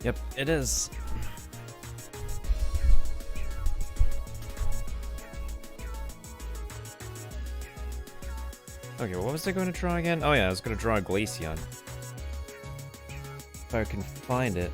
Yep, it is. Okay, what was I going to draw again? Oh yeah, I was going to draw a Glaceon. If I can find it.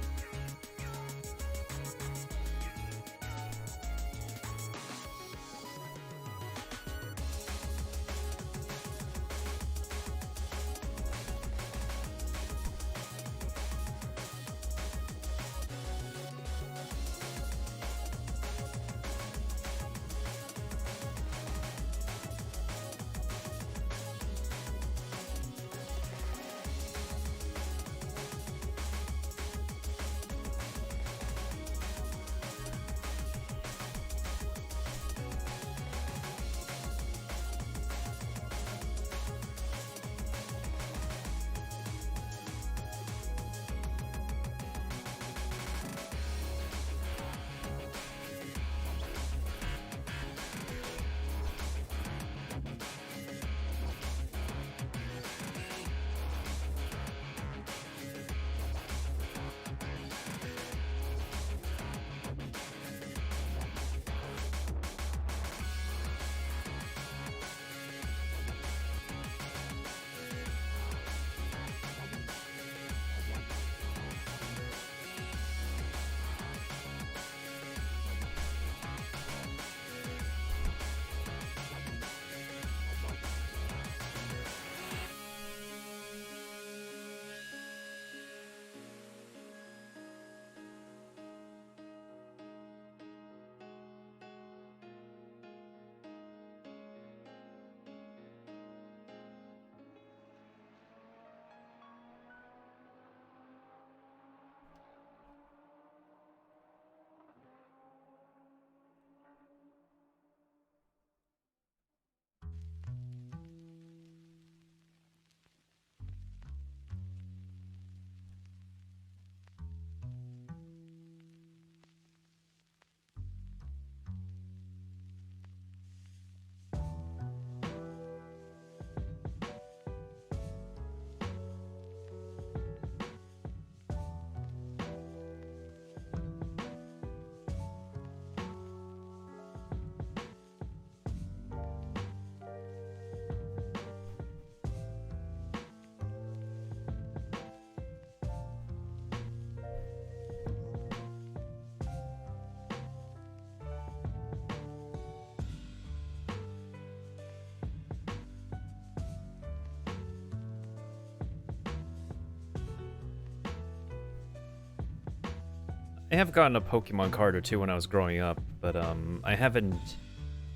I have gotten a Pokemon card or two when I was growing up, but I haven't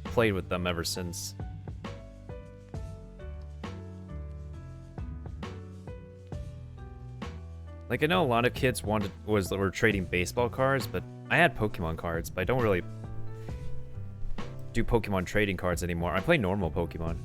played with them ever since. Like, I know a lot of kids were trading baseball cards, but I had Pokemon cards, but I don't really do Pokemon trading cards anymore. I play normal Pokemon.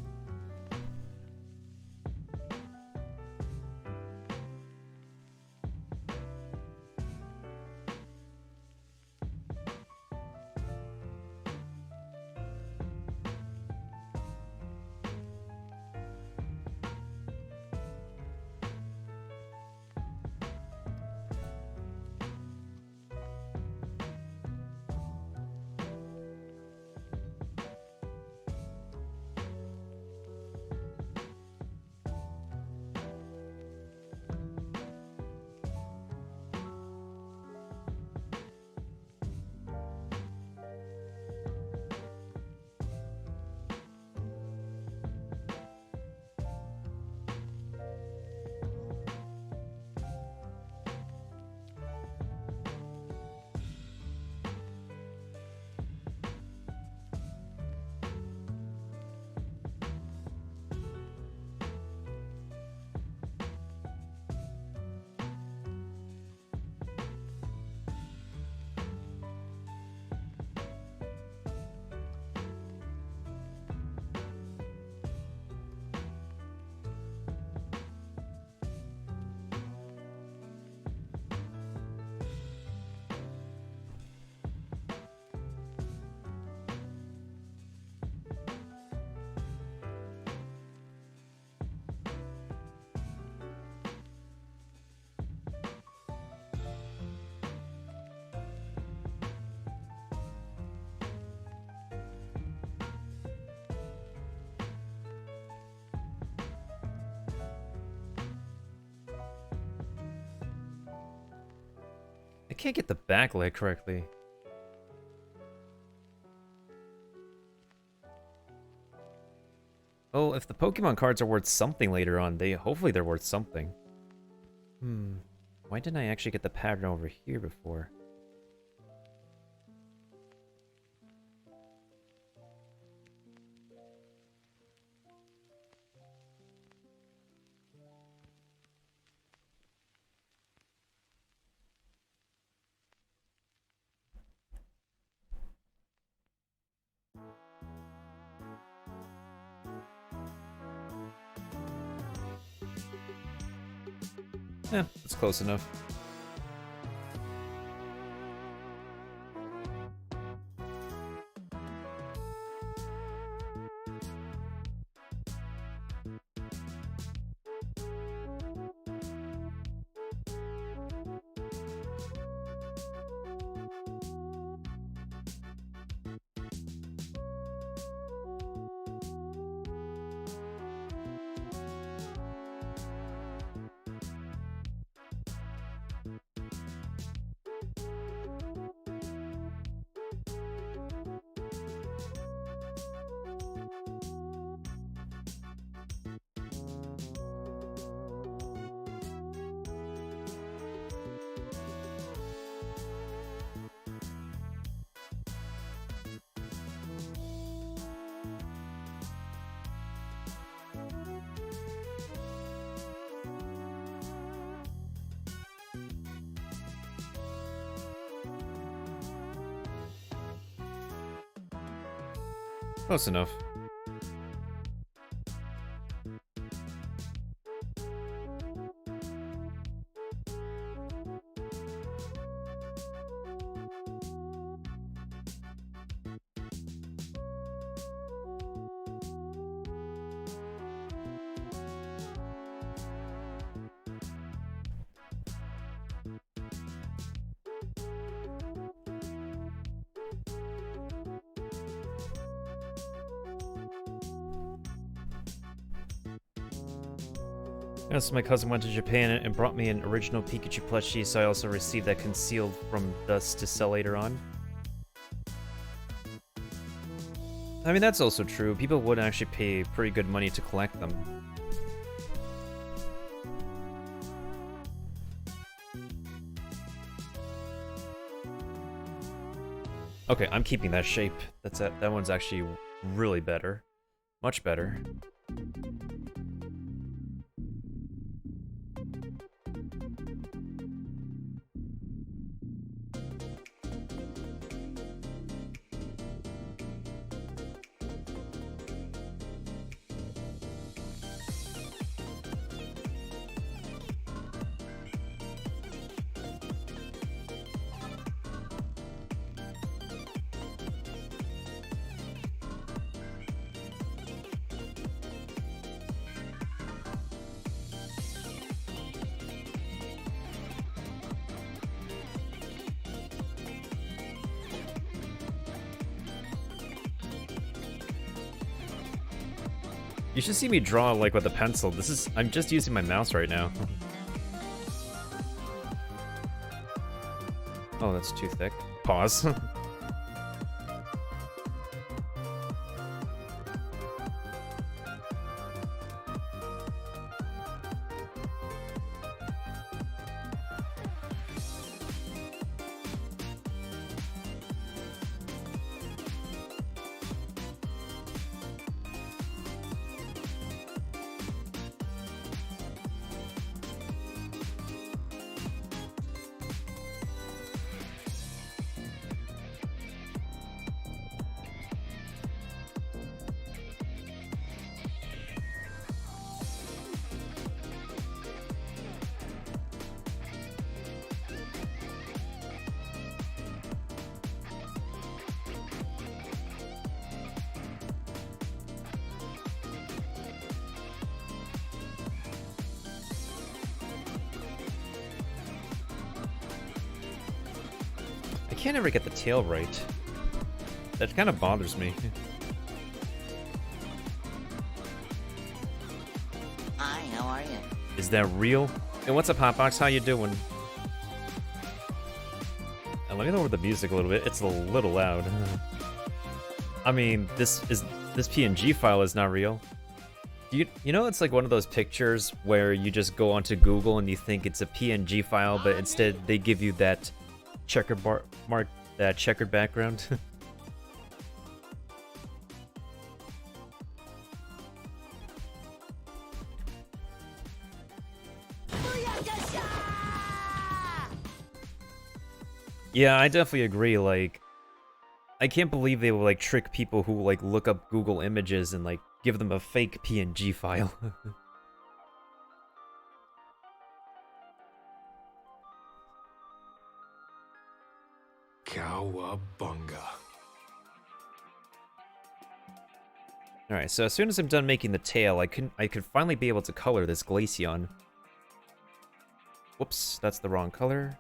can't get the back leg correctly. Well, if the Pokemon cards are worth something later on, hopefully they're worth something. Why didn't I actually get the pattern over here before? Yeah, it's close enough. Close enough. Yes, my cousin went to Japan and brought me an original Pikachu plushie, so I also received that concealed from dust to sell later on. I mean, that's also true. People would actually pay pretty good money to collect them. Okay, I'm keeping that shape. That one's actually really better. Much better. You should see me draw like with a pencil. I'm just using my mouse right now. Oh, that's too thick. Pause. I can't ever get the tail right. That kind of bothers me. Hi, how are you? Is that real? Hey, what's up, Hotbox? How you doing? Let me lower the music a little bit. It's a little loud. I mean, this PNG file is not real. You know it's like one of those pictures where you just go onto Google and you think it's a PNG file, but instead they give you that checkered that checkered background. Yeah, I definitely agree. Like, I can't believe they will like trick people who like look up Google Images and like give them a fake PNG file. Cowabunga. Alright, so as soon as I'm done making the tail, I could finally be able to color this Glaceon. Whoops, that's the wrong color.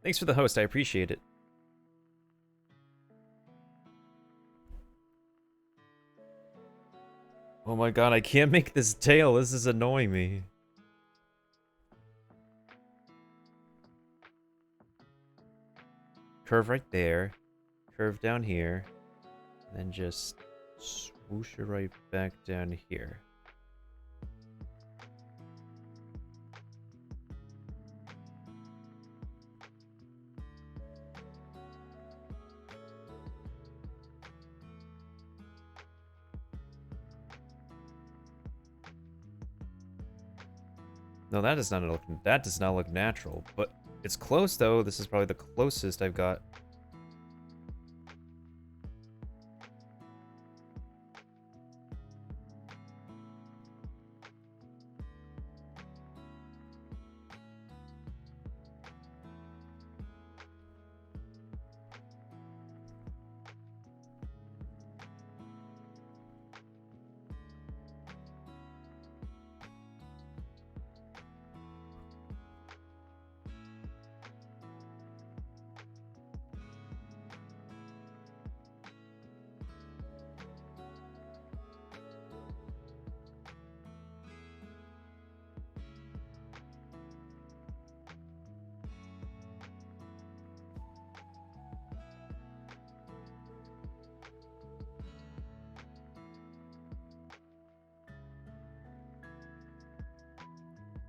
Thanks for the host, I appreciate it. Oh my god, I can't make this tail, this is annoying me. Curve right there, curve down here, and then just swoosh it right back down here. No, that does not look natural, but it's close though. This is probably the closest I've got.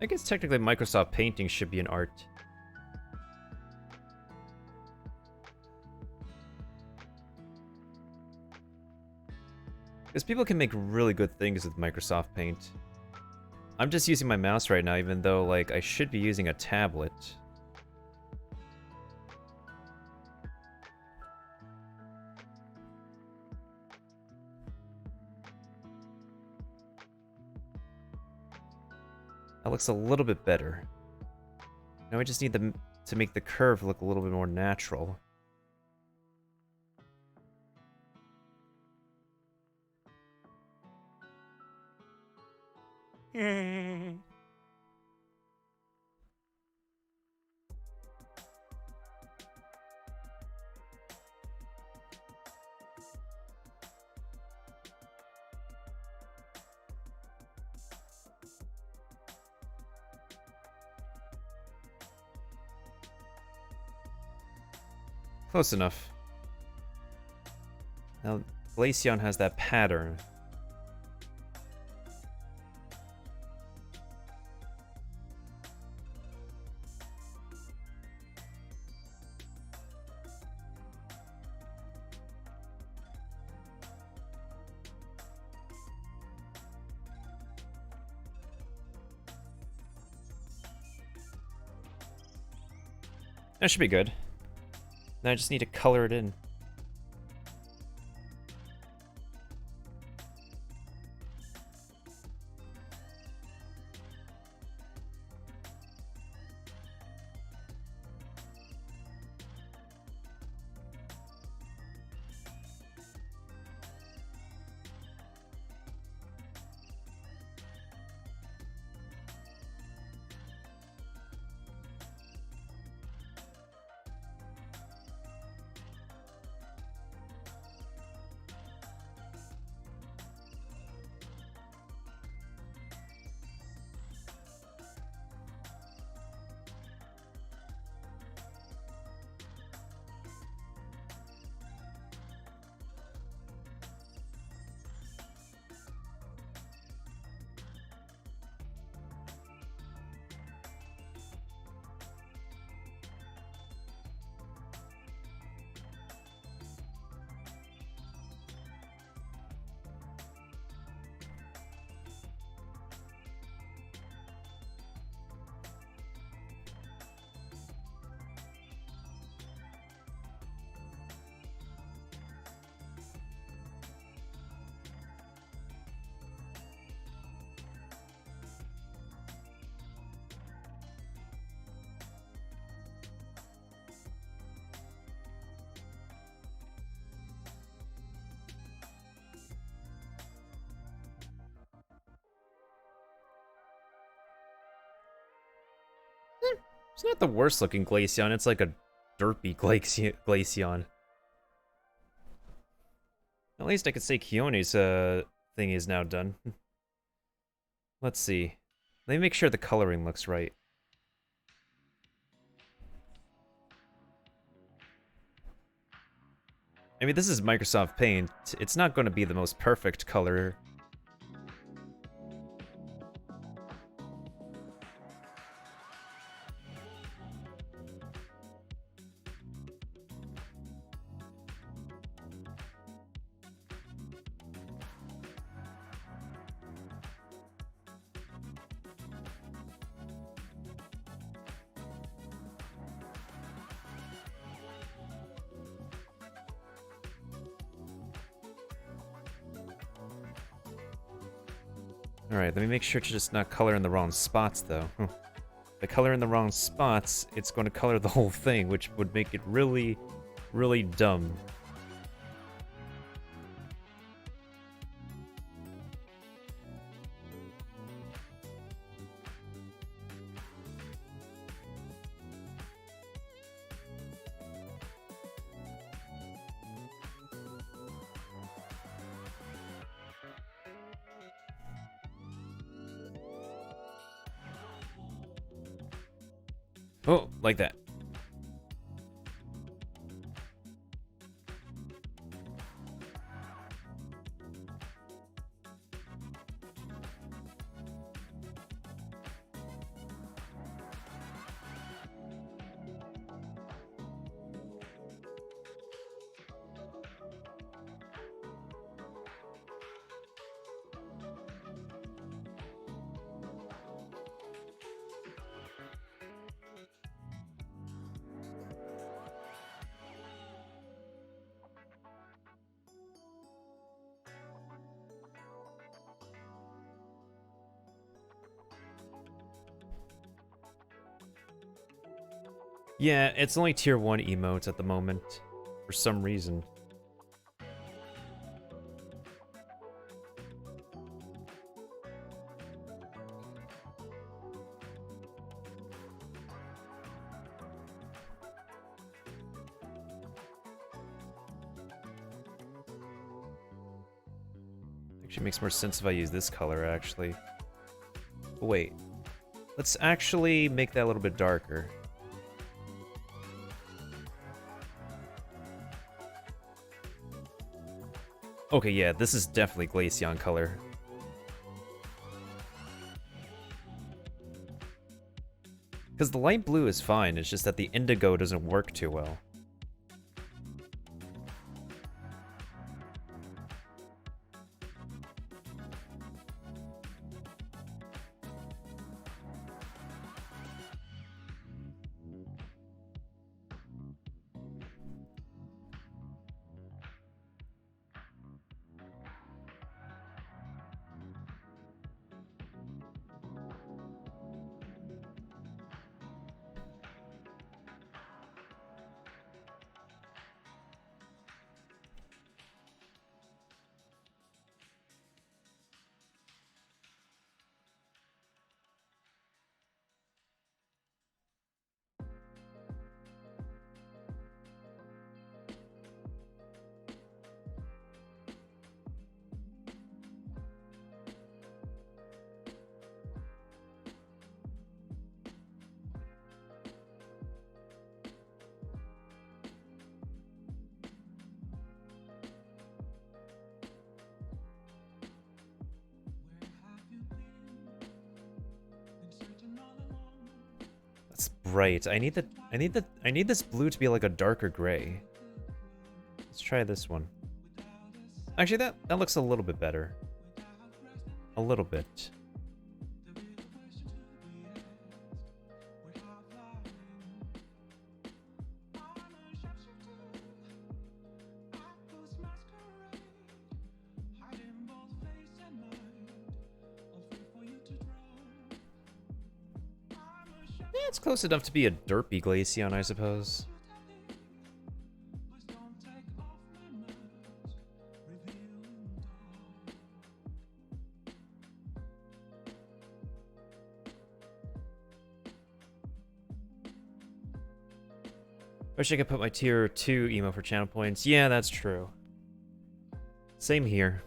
I guess technically Microsoft Painting should be an art. Because people can make really good things with Microsoft Paint. I'm just using my mouse right now, even though, like, I should be using a tablet. That looks a little bit better. Now I just need to make the curve look a little bit more natural. Close enough. Now, Glaceon has that pattern. That should be good. Now I just need to color it in. It's not the worst looking Glaceon, it's like a derpy Glaceon. At least I could say Keone's thing is now done. Let's see. Let me make sure the coloring looks right. I mean, this is Microsoft Paint. It's not going to be the most perfect color. Alright, let me make sure to just not color in the wrong spots, though. If I color in the wrong spots, it's going to color the whole thing, which would make it really, really dumb. Oh, like that. Yeah, it's only tier 1 emotes at the moment, for some reason. Actually makes more sense if I use this color, actually. But wait, let's actually make that a little bit darker. Okay, yeah, this is definitely Glaceon color. Because the light blue is fine, it's just that the indigo doesn't work too well. That's bright. I need this blue to be like a darker gray. Let's try this one. Actually, that looks a little bit better. A little bit. Yeah, it's close enough to be a derpy Glaceon, I suppose. Wish I could put my tier 2 emo for channel points. Yeah, that's true. Same here.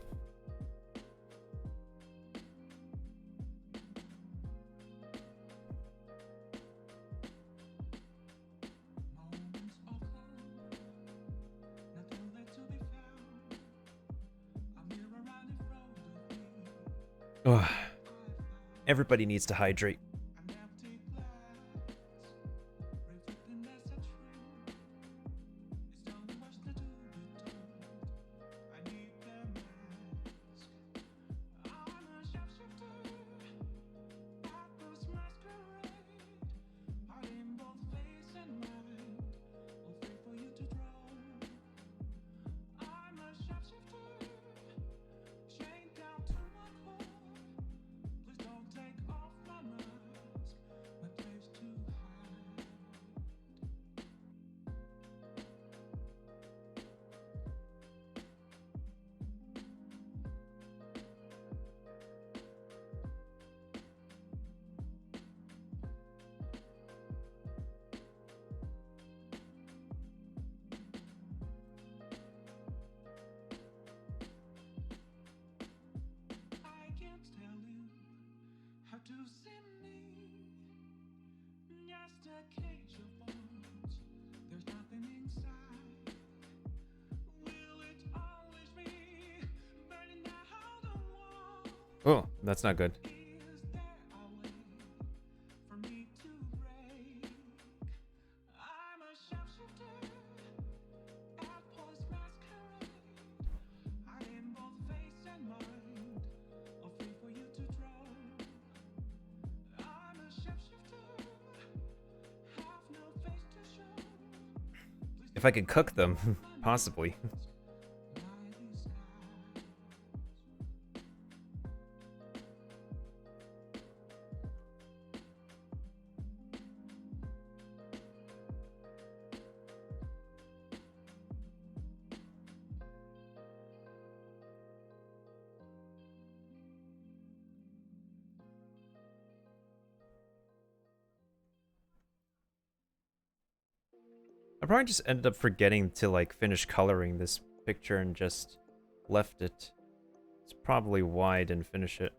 Ugh. Everybody needs to hydrate. Oh, that's not good. If I could cook them, possibly. I probably just ended up forgetting to like finish coloring this picture and just left it. It's probably why I didn't finish it.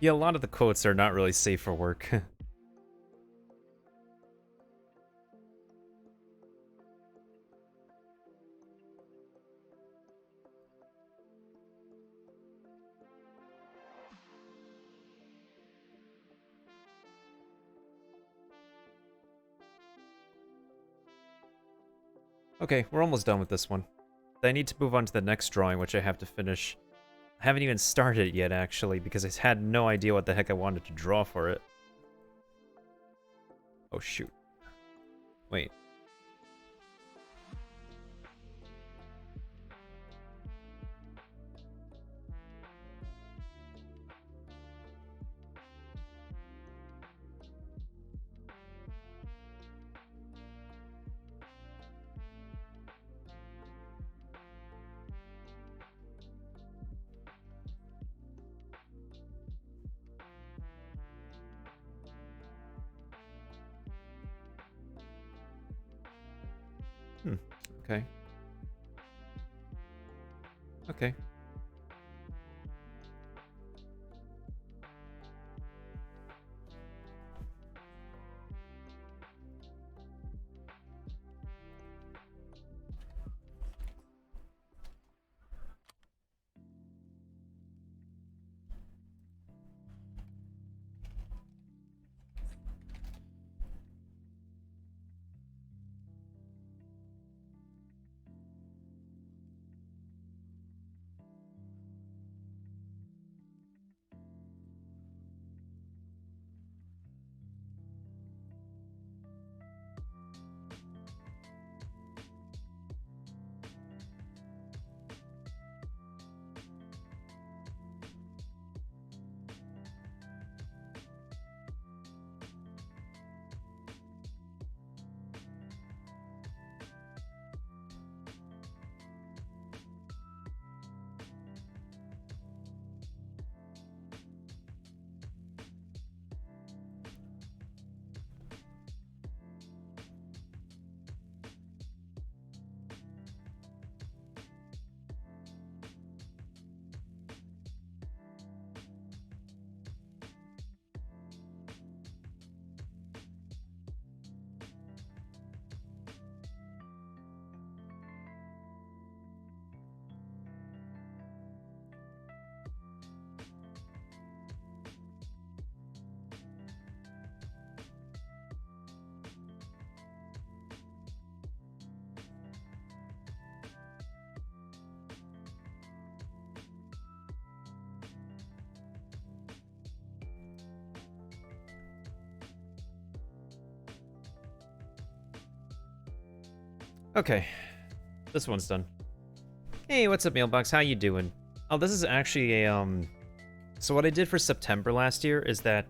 Yeah, a lot of the quotes are not really safe for work. Okay, we're almost done with this one. I need to move on to the next drawing, which I have to finish. I haven't even started yet, actually, because I had no idea what the heck I wanted to draw for it. Oh, shoot. Wait. Okay. Okay. Okay, this one's done. Hey, what's up, Mailbox? How you doing? Oh, this is actually a, So what I did for September last year is that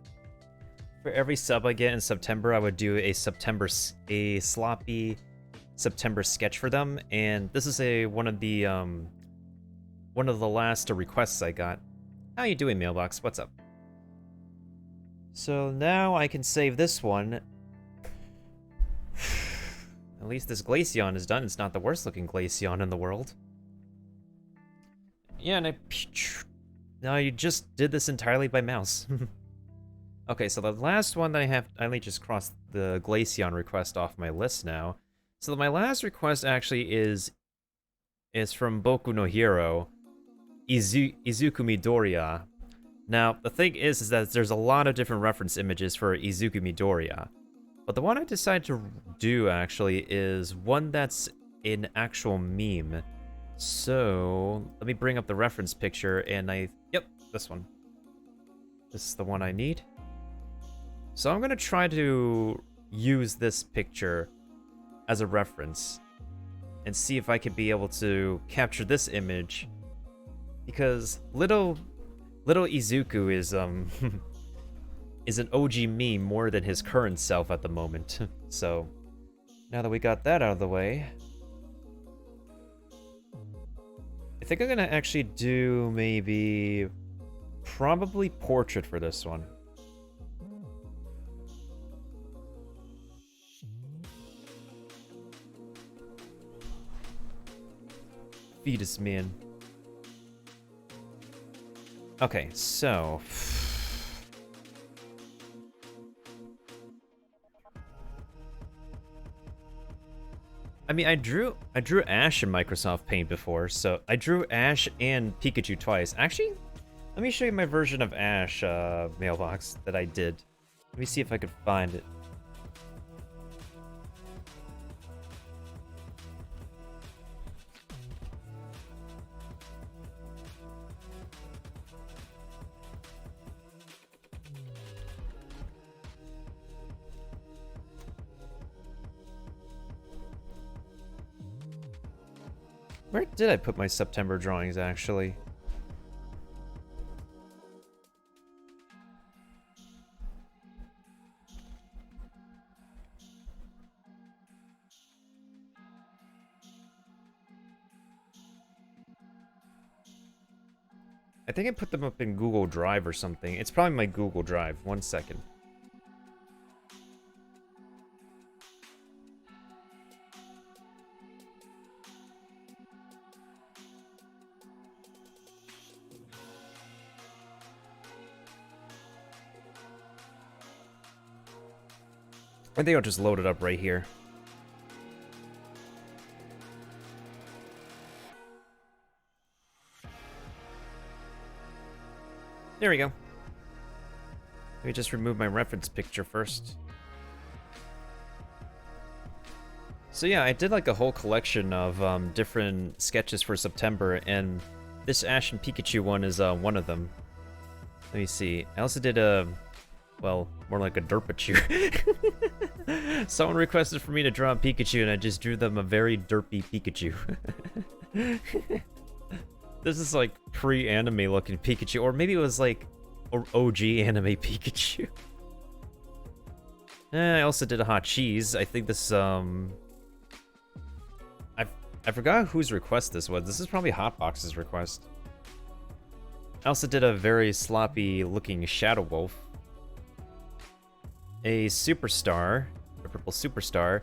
for every sub I get in September, I would do a sloppy September sketch for them, and this is one of the last requests I got. How you doing, Mailbox? What's up? So now I can save this one. At least this Glaceon is done. It's not the worst looking Glaceon in the world. Yeah, and now you just did this entirely by mouse. Okay, so the last one that I only just crossed the Glaceon request off my list now. So my last request actually is from Boku no Hero, Izuku Midoriya. Now, the thing is that there's a lot of different reference images for Izuku Midoriya. But the one I decided to do, actually, is one that's an actual meme. So, let me bring up the reference picture, and yep, this one. This is the one I need. So I'm gonna try to use this picture as a reference, and see if I could be able to capture this image. Because little Izuku is, is an OG meme more than his current self at the moment. So, now that we got that out of the way, I think I'm gonna actually do probably portrait for this one. Fetus man. Okay, so I mean, I drew Ash in Microsoft Paint before, so I drew Ash and Pikachu twice. Actually, let me show you my version of Ash Mailbox that I did. Let me see if I could find it. Where did I put my September drawings, actually? I think I put them up in Google Drive or something. It's probably my Google Drive. 1 second. I think I'll just load it up right here. There we go. Let me just remove my reference picture first. So yeah, I did like a whole collection of different sketches for September, and this Ash and Pikachu one is one of them. Let me see. I also did a, well, more like a Derpachu. Someone requested for me to draw a Pikachu, and I just drew them a very derpy Pikachu. This is like pre-anime looking Pikachu, or maybe it was like OG anime Pikachu. I also did a hot cheese. I think this I forgot whose request this was. This is probably Hotbox's request. I also did a very sloppy looking Shadow Wolf. A superstar, a purple superstar.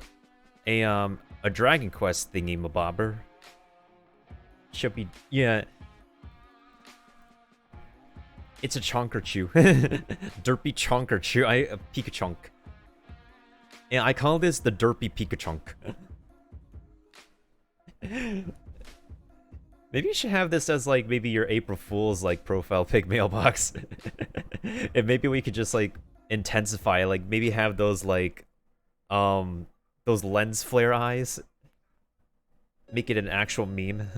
A Dragon Quest thingy mabobber. Should be, yeah. It's a Chonkerchew. Derpy Chonkerchew. A Pikachunk. Yeah, I call this the Derpy Pikachunk. Maybe you should have this as like maybe your April Fool's like profile pic mailbox. And maybe we could just like intensify, like maybe have those like those lens flare eyes. Make it an actual meme.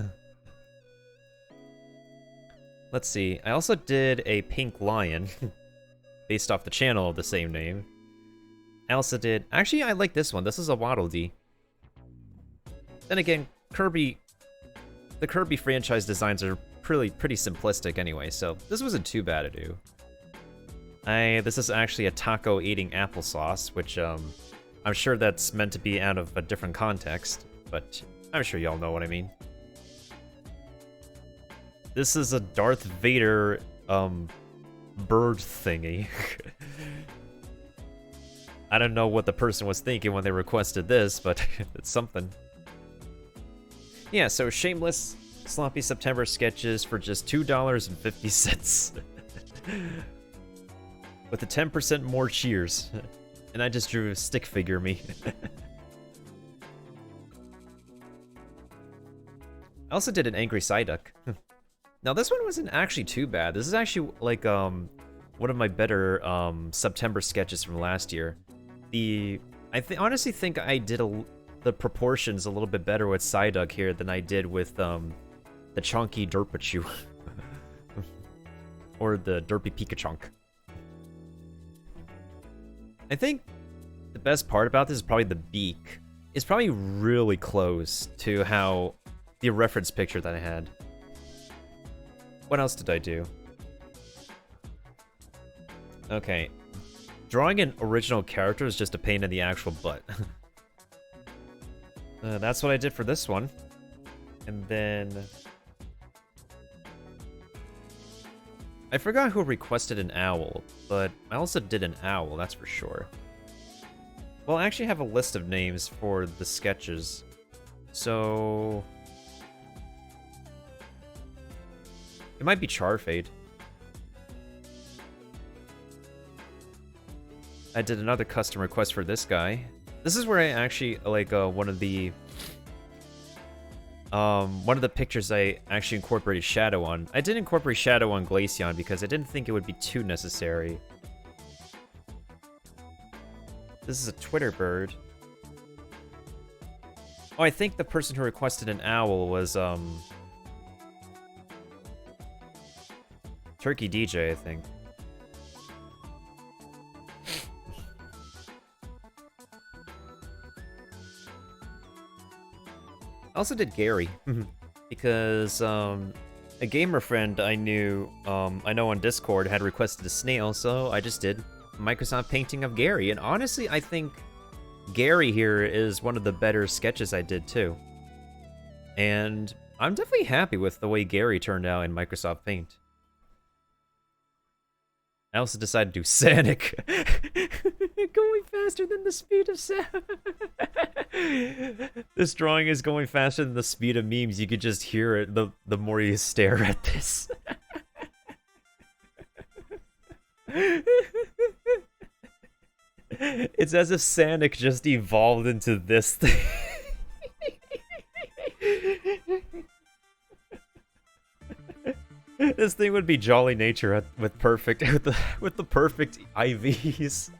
Let's see. I also did a pink lion based off the channel of the same name. I also did... Actually, I like this one. This is a Waddle Dee. Then again, Kirby... The Kirby franchise designs are pretty simplistic anyway, so this wasn't too bad to do. This is actually a taco eating applesauce, which I'm sure that's meant to be out of a different context, but I'm sure y'all know what I mean. This is a Darth Vader, bird thingy. I don't know what the person was thinking when they requested this, but it's something. Yeah, so shameless, sloppy September sketches for just $2.50. With a 10% more cheers. And I just drew a stick figure me. I also did an angry Psyduck. Now this one wasn't actually too bad. This is actually like one of my better September sketches from last year. I honestly think I did the proportions a little bit better with Psyduck here than I did with the chunky Derpachu. Or the derpy Pikachunk. I think the best part about this is probably the beak. It's probably really close to how the reference picture that I had. What else did I do? Okay. Drawing an original character is just a pain in the actual butt. That's what I did for this one. And then... I forgot who requested an owl, but I also did an owl, that's for sure. Well, I actually have a list of names for the sketches. So... It might be Charfade. I did another custom request for this guy. This is where I actually, like, one of the pictures I actually incorporated Shadow on. I did incorporate Shadow on Glaceon because I didn't think it would be too necessary. This is a Twitter bird. Oh, I think the person who requested an owl was, Turkey DJ, I think. I also did Gary. because a gamer friend I know on Discord had requested a snail, so I just did a Microsoft painting of Gary. And honestly, I think Gary here is one of the better sketches I did too. And I'm definitely happy with the way Gary turned out in Microsoft Paint. I also decided to do Sonic. Going faster than the speed of sound. This drawing is going faster than the speed of memes. You could just hear it the more you stare at this. It's as if Sonic just evolved into this thing. This thing would be Jolly Nature with the perfect IVs.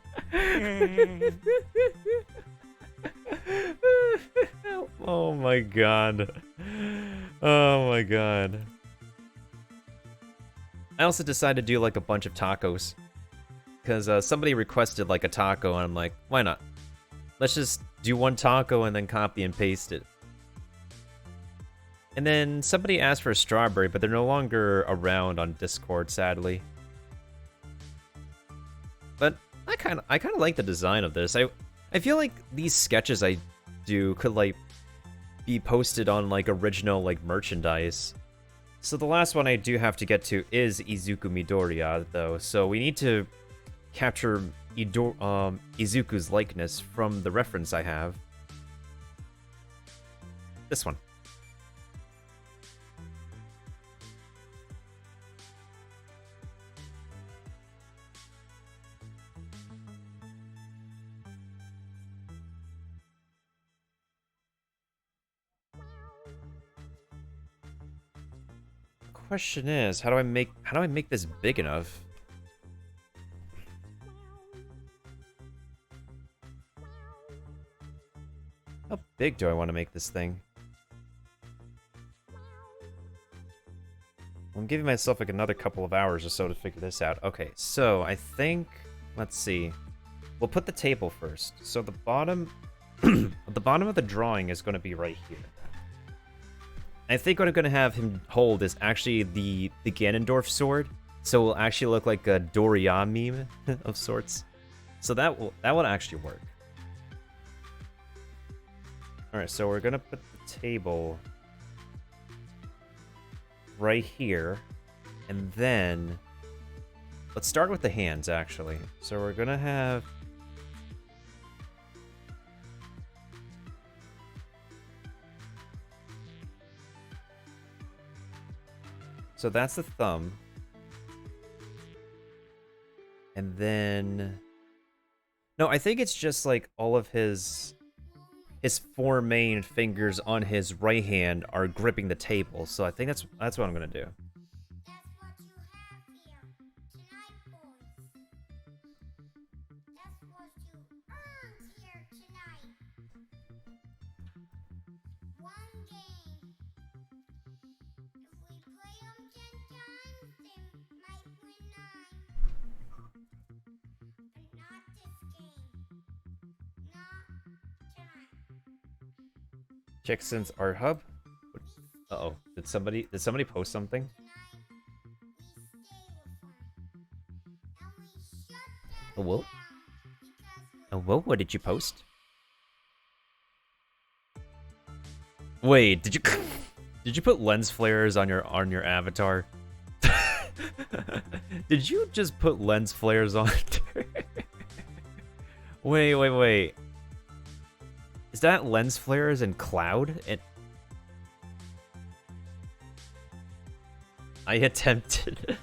Oh my god. Oh my god. I also decided to do like a bunch of tacos. Because somebody requested like a taco and I'm like, why not? Let's just do one taco and then copy and paste it. And then somebody asked for a strawberry, but they're no longer around on Discord, sadly. But I kind of like the design of this. I feel like these sketches I do could like be posted on like original like merchandise. So the last one I do have to get to is Izuku Midoriya though. So we need to capture Izuku's likeness from the reference I have. This one. Question is, how do I make this big enough? How big do I want to make this thing? I'm giving myself like another couple of hours or so to figure this out. Okay, so I think, let's see. We'll put the table first. So the bottom the bottom of the drawing is going to be right here. I think what I'm going to have him hold is actually the Ganondorf sword. So it will actually look like a Doria meme of sorts. So that will actually work. Alright, so we're going to put the table right here. And then let's start with the hands, actually. So we're going to have... So that's the thumb. And then... No, I think it's just like all of his four main fingers on his right hand are gripping the table. So I think that's what I'm gonna do. Jackson's Art Hub. Uh-oh. Did somebody post something? Oh, whoa. Oh, whoa, what did you post? Wait, did you put lens flares on your avatar? Did you just put lens flares on? Wait. Is that lens flares and Cloud? I attempted.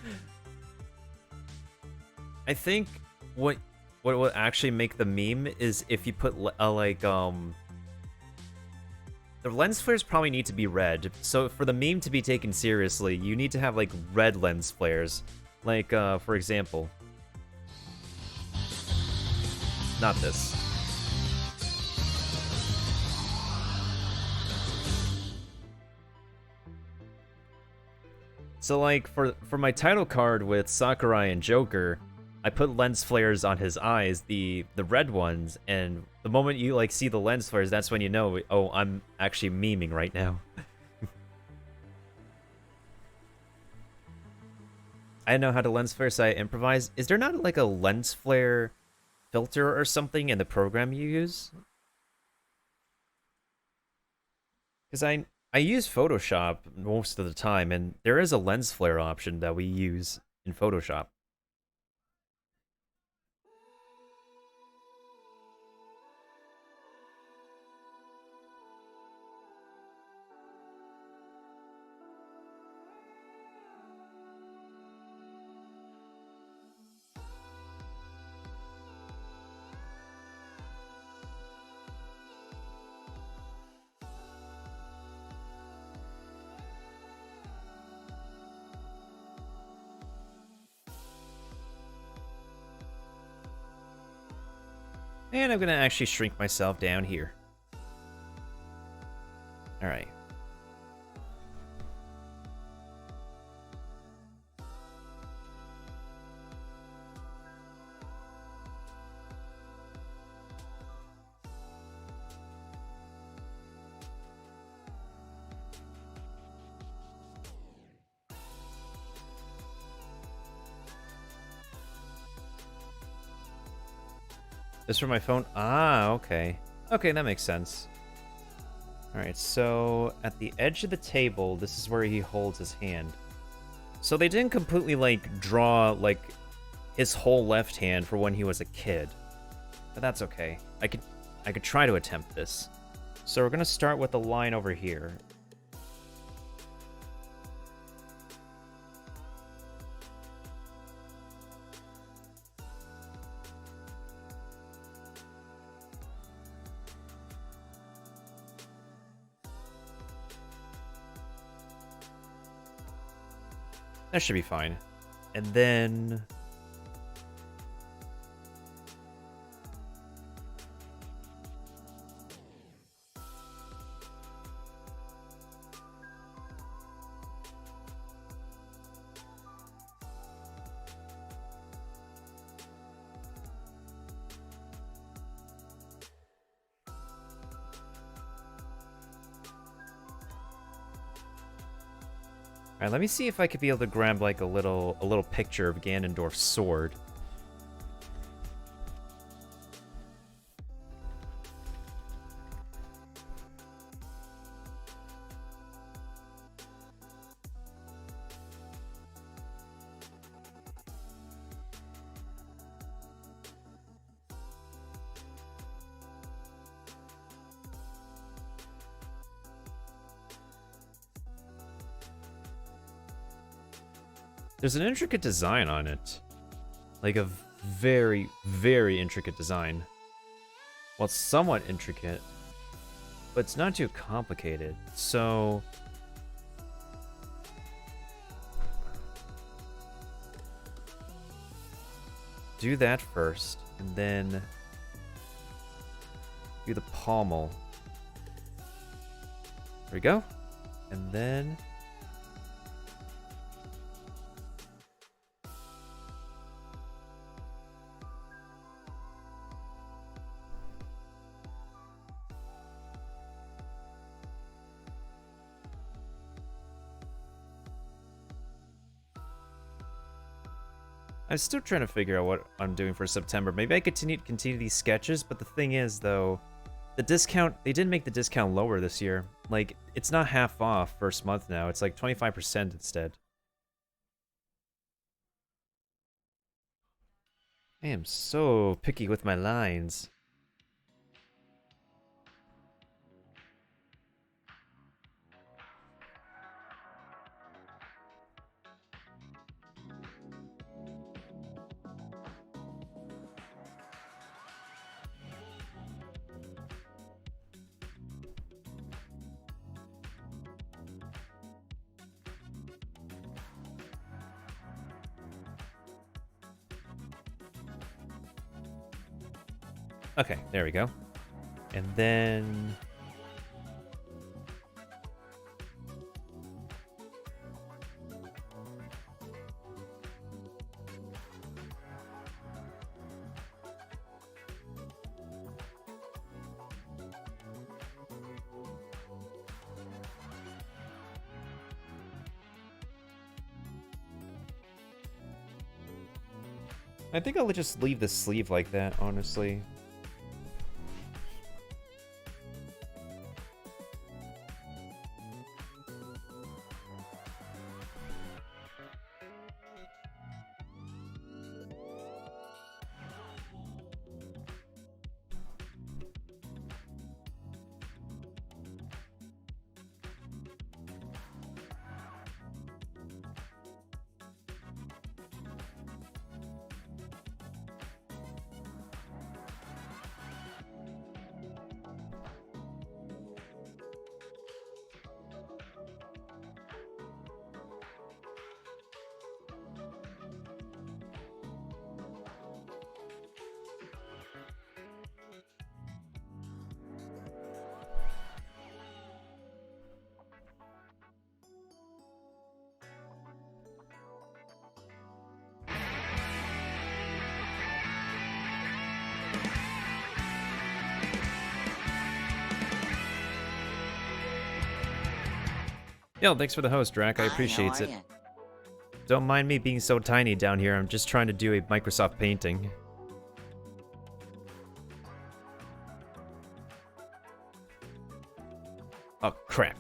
I think what will actually make the meme is if you put the lens flares probably need to be red. So for the meme to be taken seriously, you need to have like red lens flares. Like for example, not this. So like for my title card with Sakurai and Joker, I put lens flares on his eyes, the red ones, and the moment you like see the lens flares, that's when you know, oh, I'm actually memeing right now. I know how to lens flare, so I improvise. Is there not like a lens flare filter or something in the program you use? Because I use Photoshop most of the time, and there is a lens flare option that we use in Photoshop. And I'm gonna actually shrink myself down here. All right. This for my phone? Ah, okay. Okay, that makes sense. Alright, so at the edge of the table, this is where he holds his hand. So they didn't completely, like, draw, like, his whole left hand for when he was a kid. But that's okay. I could try to attempt this. So we're gonna start with the line over here. That should be fine. And then... Alright, let me see if I could be able to grab like a little picture of Ganondorf's sword. There's an intricate design on it. Like a very, very intricate design. Well, it's somewhat intricate, but it's not too complicated. So... do that first, and then do the pommel. There we go. And then... I'm still trying to figure out what I'm doing for September. Maybe I continue these sketches, but the thing is, though, the discount, they didn't make the discount lower this year. Like, it's not half off first month now. It's like 25% instead. I am so picky with my lines. Okay, there we go. And then... I think I'll just leave the sleeve like that, honestly. Yo, thanks for the host, Drac. I appreciate it. Ya? Don't mind me being so tiny down here. I'm just trying to do a Microsoft painting. Oh, crap.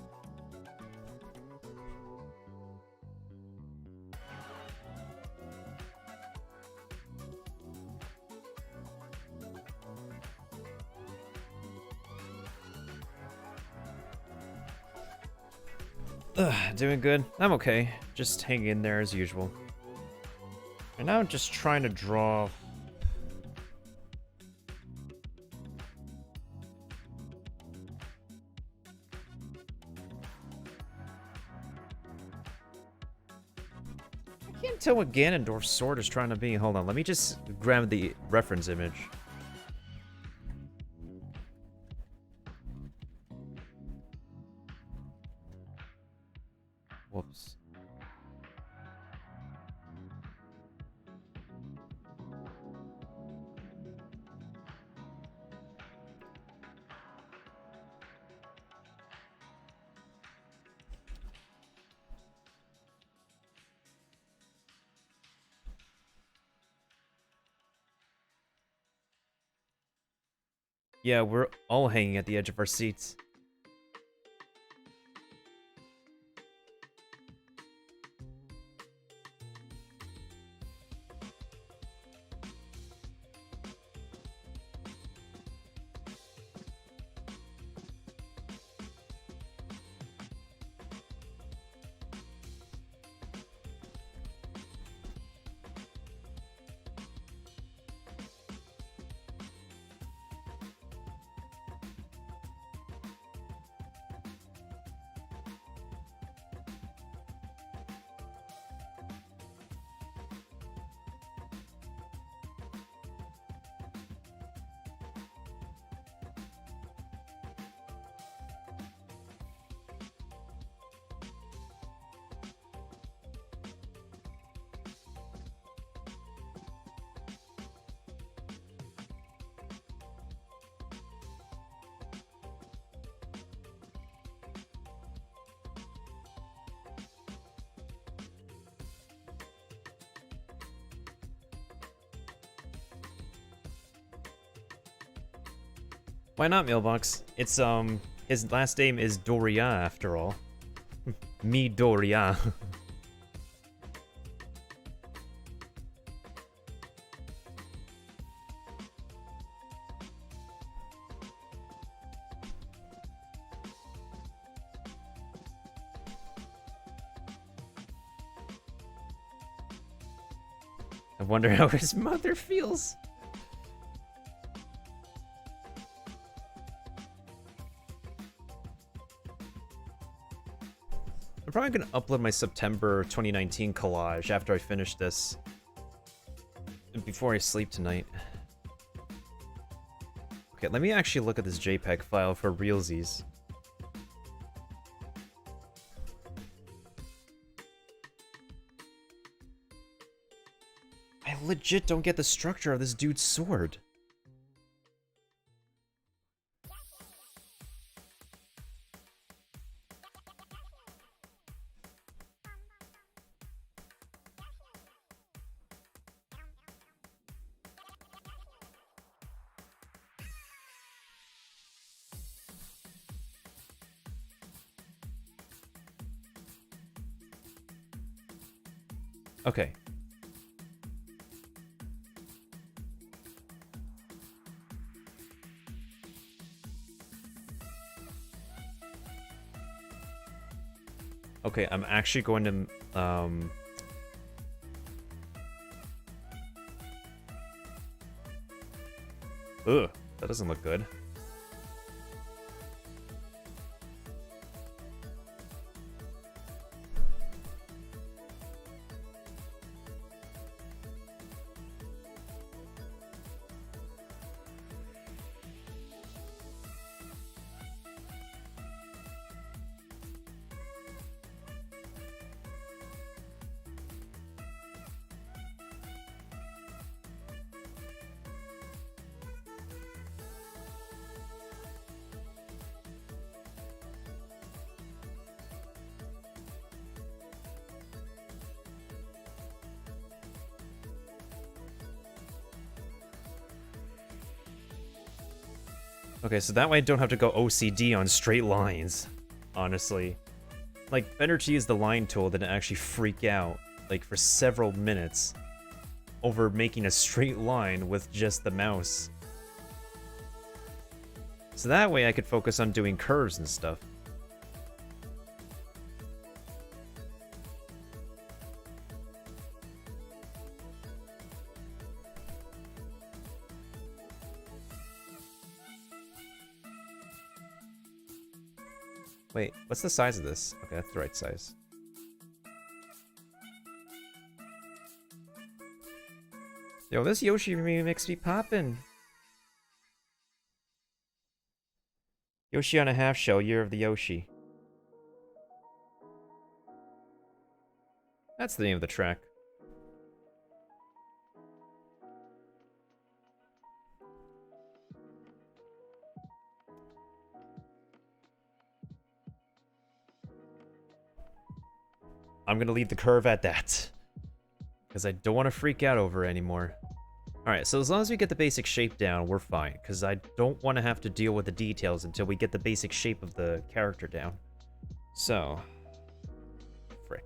Doing good. I'm okay. Just hanging in there as usual. And now I'm just trying to draw... I can't tell what Ganondorf's sword is trying to be. Hold on, let me just grab the reference image. Whoops. Yeah, we're all hanging at the edge of our seats. Why not, Mailbox? It's, his last name is Doria, after all. Me Doria. I wonder how his mother feels. I'm probably gonna upload my September 2019 collage after I finish this. Before I sleep tonight. Okay, let me actually look at this JPEG file for realsies. I legit don't get the structure of this dude's sword. Okay. Okay, I'm actually going to, ugh, that doesn't look good. Okay, so that way I don't have to go OCD on straight lines, honestly. Like, better to use the line tool than to actually freak out, like, for several minutes over making a straight line with just the mouse. So that way I could focus on doing curves and stuff. Wait, what's the size of this? Okay, that's the right size. Yo, this Yoshi remix be poppin'. Yoshi on a Half Shell, Year of the Yoshi. That's the name of the track. I'm gonna leave the curve at that, because I don't want to freak out over it anymore. Alright, so as long as we get the basic shape down, we're fine, because I don't want to have to deal with the details until we get the basic shape of the character down. So... frick.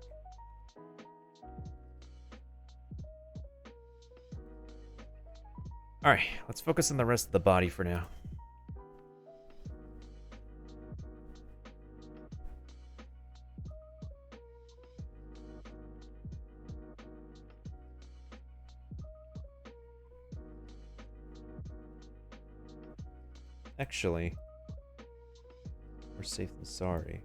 Alright, let's focus on the rest of the body for now. Actually, we're safe than sorry.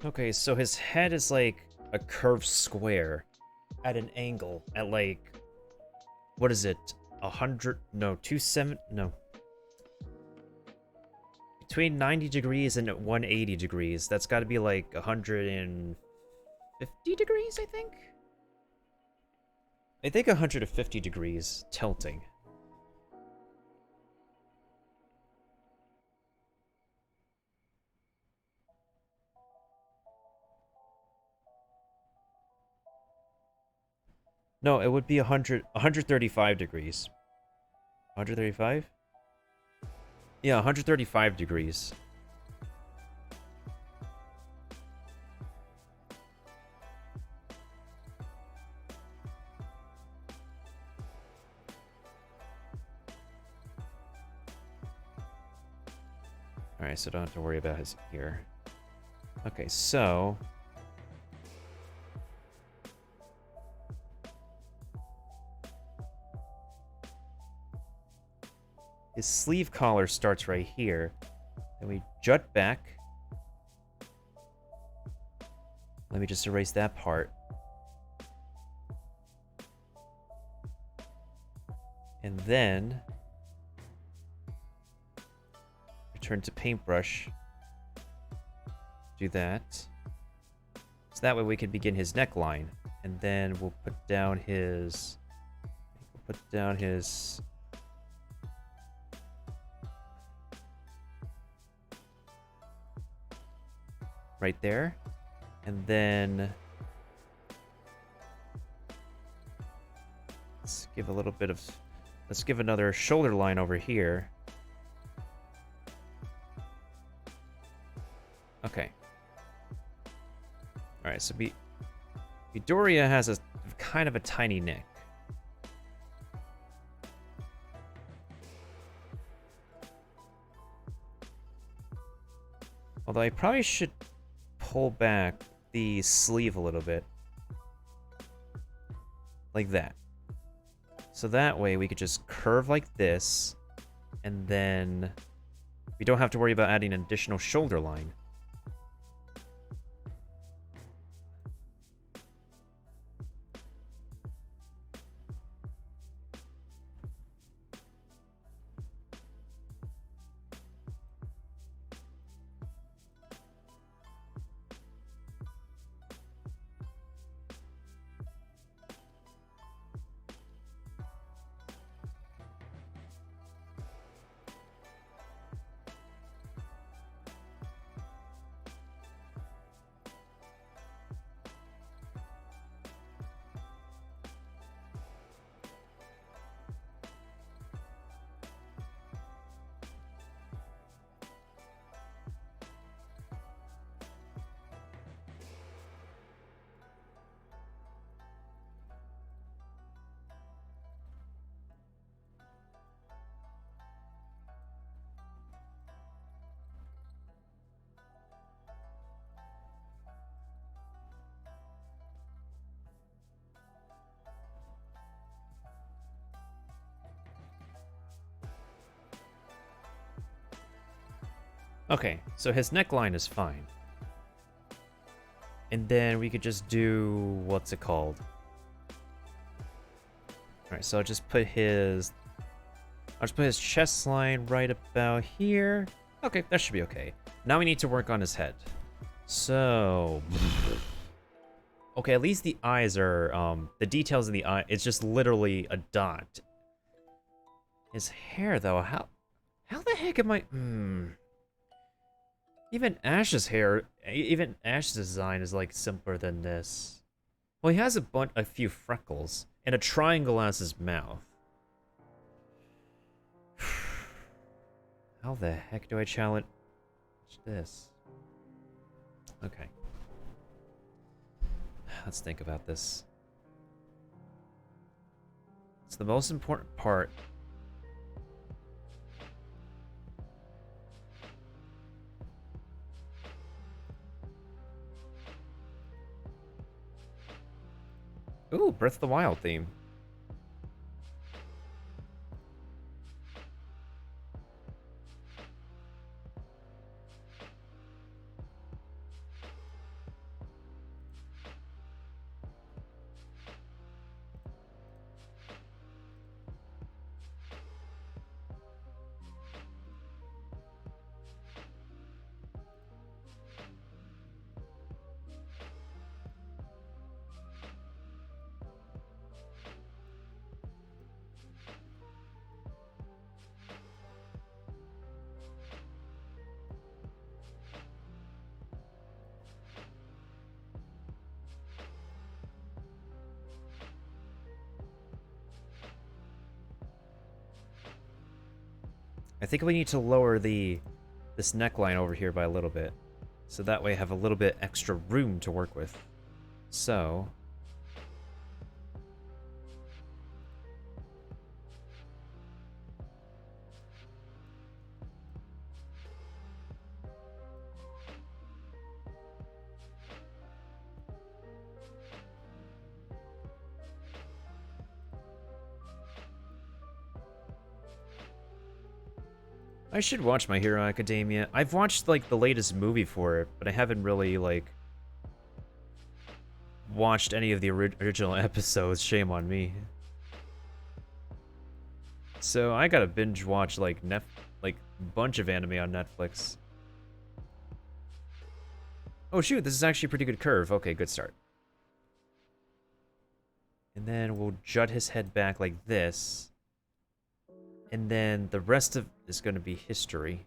Okay, so his head is like a curved square at an angle at like, what is it? 100, no, 27, no. Between 90 degrees and 180 degrees. That's got to be like 150 degrees, I think? I think 150 degrees tilting. No, it would be 135 degrees. 135? Yeah, 135 degrees. Alright, so don't have to worry about his ear. Okay, so... his sleeve collar starts right here. Then we jut back. Let me just erase that part. And then return to paintbrush. Do that. So that way we can begin his neckline. And then we'll put down his... right there. And then... let's give a little bit of... let's give another shoulder line over here. Okay. Alright, so Midoriya has a kind of a tiny neck. Although I probably should pull back the sleeve a little bit. Like that. So that way we could just curve like this, and then we don't have to worry about adding an additional shoulder line. Okay, so his neckline is fine. And then we could just do... what's it called? Alright, so I'll just put his... chest line right about here. Okay, that should be okay. Now we need to work on his head. So... okay, at least the eyes are... the details in the eye, it's just literally a dot. His hair, though, how the heck am I... Even Ash's hair, even Ash's design is like simpler than this. Well, he has a few freckles and a triangle as his mouth. How the heck do I challenge this? Okay. Let's think about this. It's the most important part. Ooh, Breath of the Wild theme. I think we need to lower this neckline over here by a little bit. So that way I have a little bit extra room to work with. So... I should watch My Hero Academia. I've watched, like, the latest movie for it, but I haven't really, like, watched any of the original episodes. Shame on me. So I gotta binge watch like like bunch of anime on Netflix. Oh shoot, this is actually a pretty good curve. Okay, good start. And then we'll jut his head back like this. And then the rest of is gonna be history.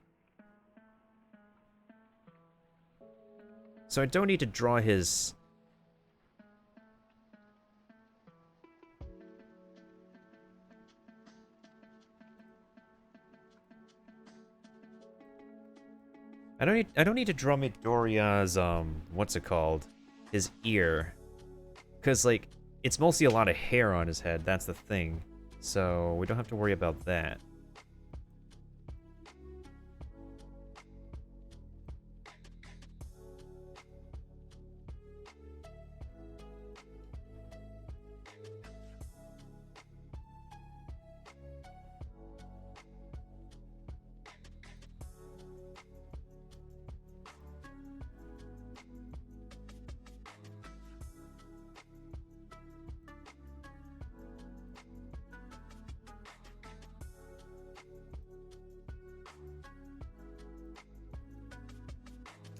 So I don't need to draw his... I don't need to draw Midoriya's what's it called? His ear. Cause like it's mostly a lot of hair on his head, that's the thing. So we don't have to worry about that.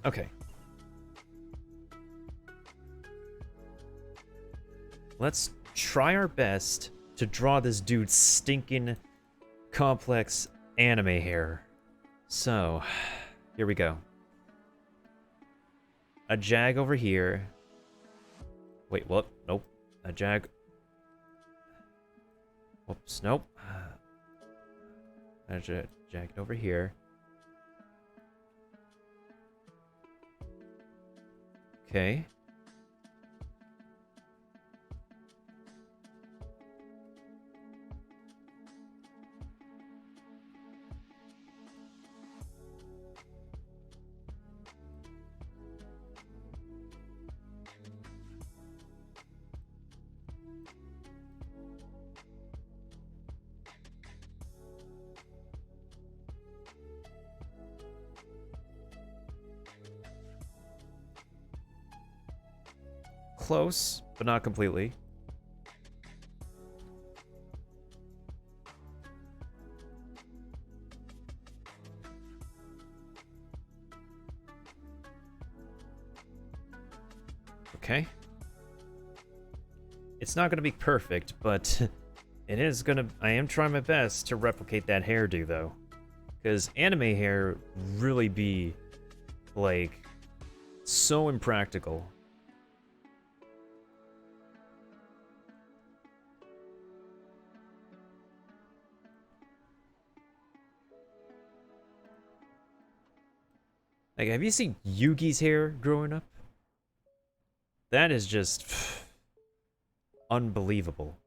Okay. Let's try our best to draw this dude's stinking complex anime hair. So, here we go. A jag over here. Wait, what? Nope. A jag. Whoops, nope. A jagged over here. Okay. Close, but not completely. Okay. It's not gonna be perfect, but it is gonna... I am trying my best to replicate that hairdo, though. Because anime hair really be, like, so impractical. Like, have you seen Yugi's hair growing up? That is just unbelievable.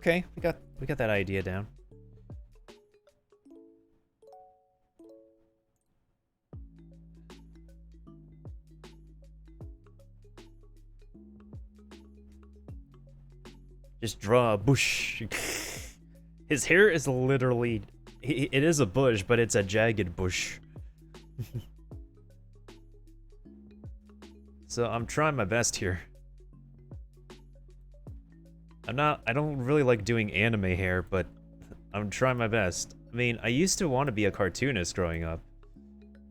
Okay, we got that idea down. Just draw a bush. His hair is literally... It is a bush, but it's a jagged bush. So I'm trying my best here. I don't really like doing anime hair, but I'm trying my best. I mean, I used to want to be a cartoonist growing up,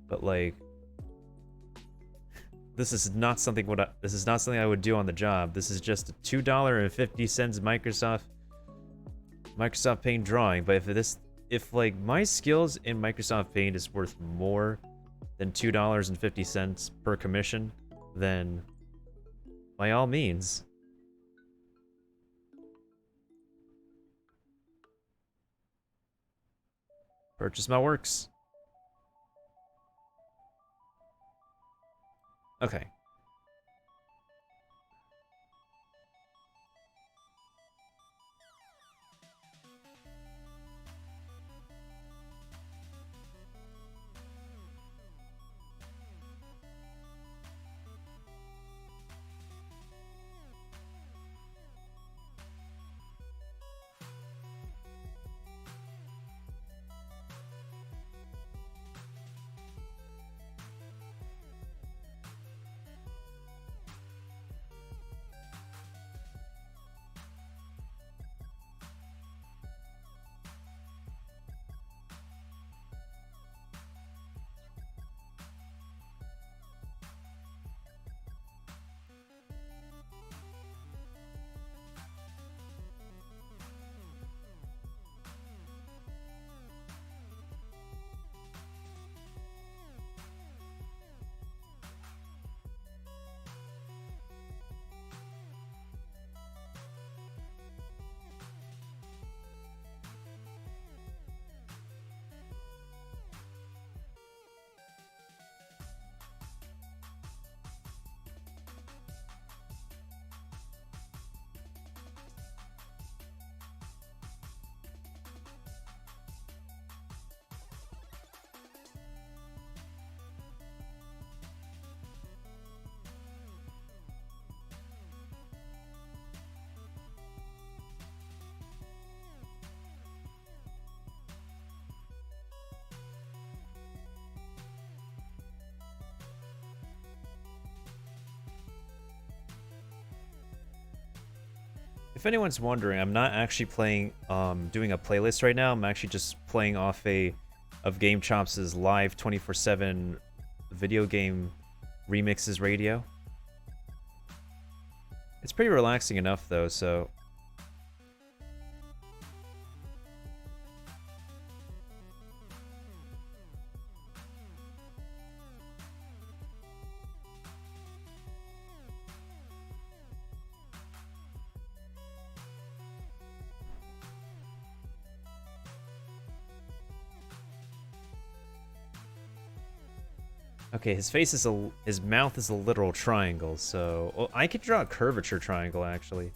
but like... This is not something I would do on the job. This is just a $2.50 Microsoft Paint drawing. But if like my skills in Microsoft Paint is worth more than $2.50 per commission, then by all means. Purchase my works. Okay. If anyone's wondering, I'm not actually playing, doing a playlist right now. I'm actually just playing off of Game Chops' live 24/7 video game remixes radio. It's pretty relaxing enough though, so... Okay, his mouth is a literal triangle, so... Well, I could draw a curvature triangle, actually.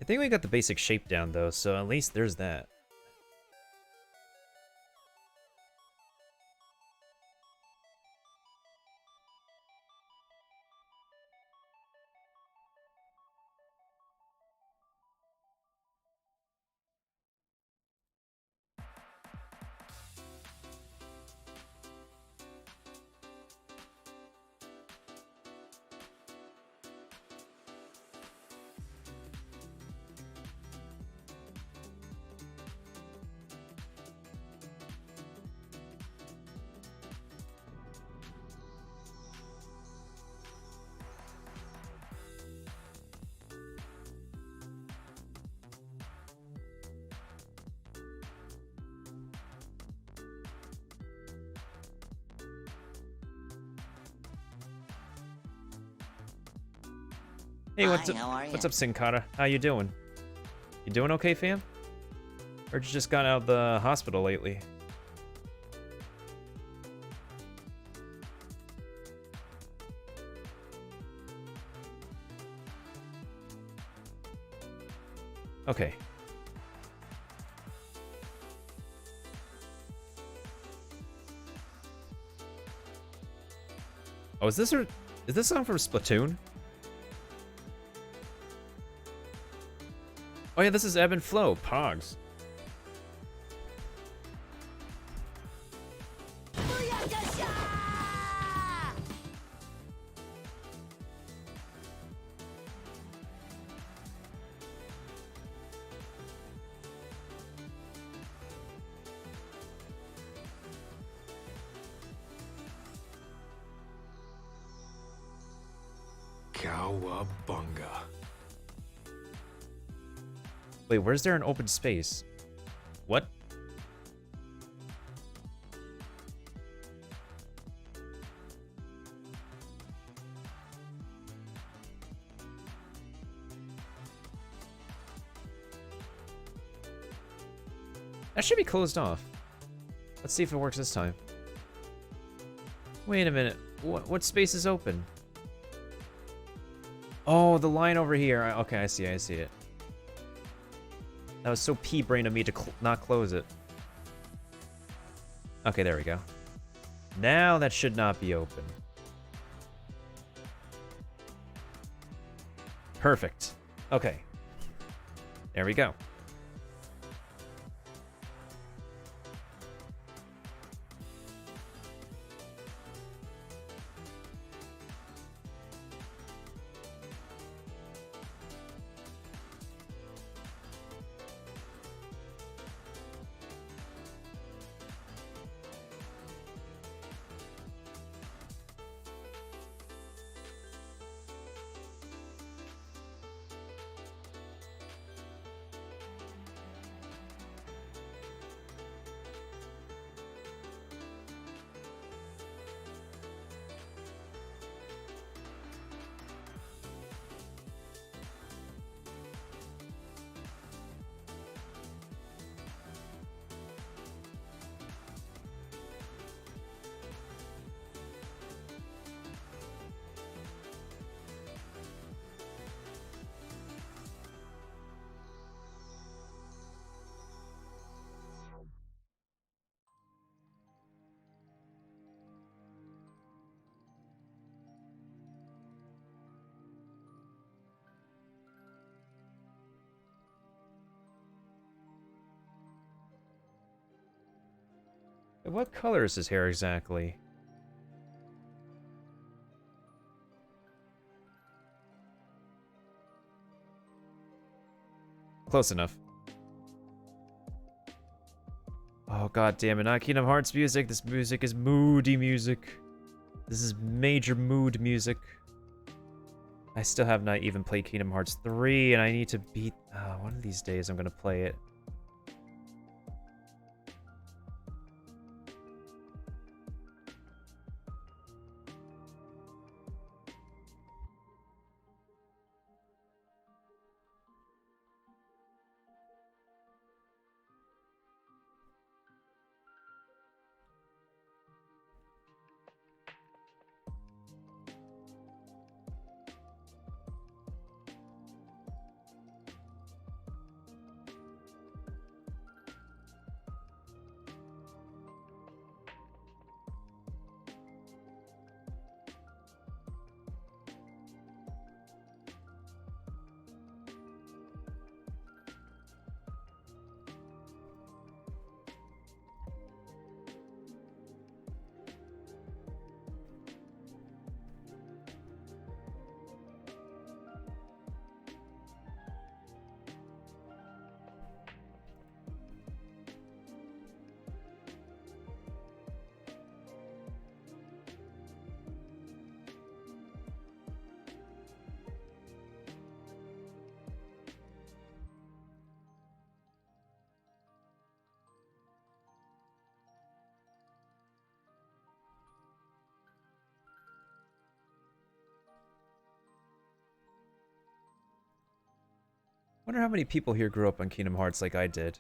I think we got the basic shape down, though, so at least there's that. Hey, Hi, how are you? what's up, Sinkata? How you doing? You doing okay, fam? Heard you just got out of the hospital lately. Okay. Oh, is this song from Splatoon? Oh yeah, this is Ebb and Flow, Pogs. Cowabunga. Wait, where's there an open space? What? That should be closed off. Let's see if it works this time. Wait a minute. What space is open? Oh, the line over here. Okay, I see it. That was so pea-brain of me to not close it. Okay, there we go. Now that should not be open. Perfect. Okay. There we go. What color is his hair exactly? Close enough. Oh, god damn it, not Kingdom Hearts music. This music is moody music. This is major mood music. I still have not even played Kingdom Hearts 3, and I need to beat... one of these days I'm gonna play it. Wonder how many people here grew up on Kingdom Hearts like I did.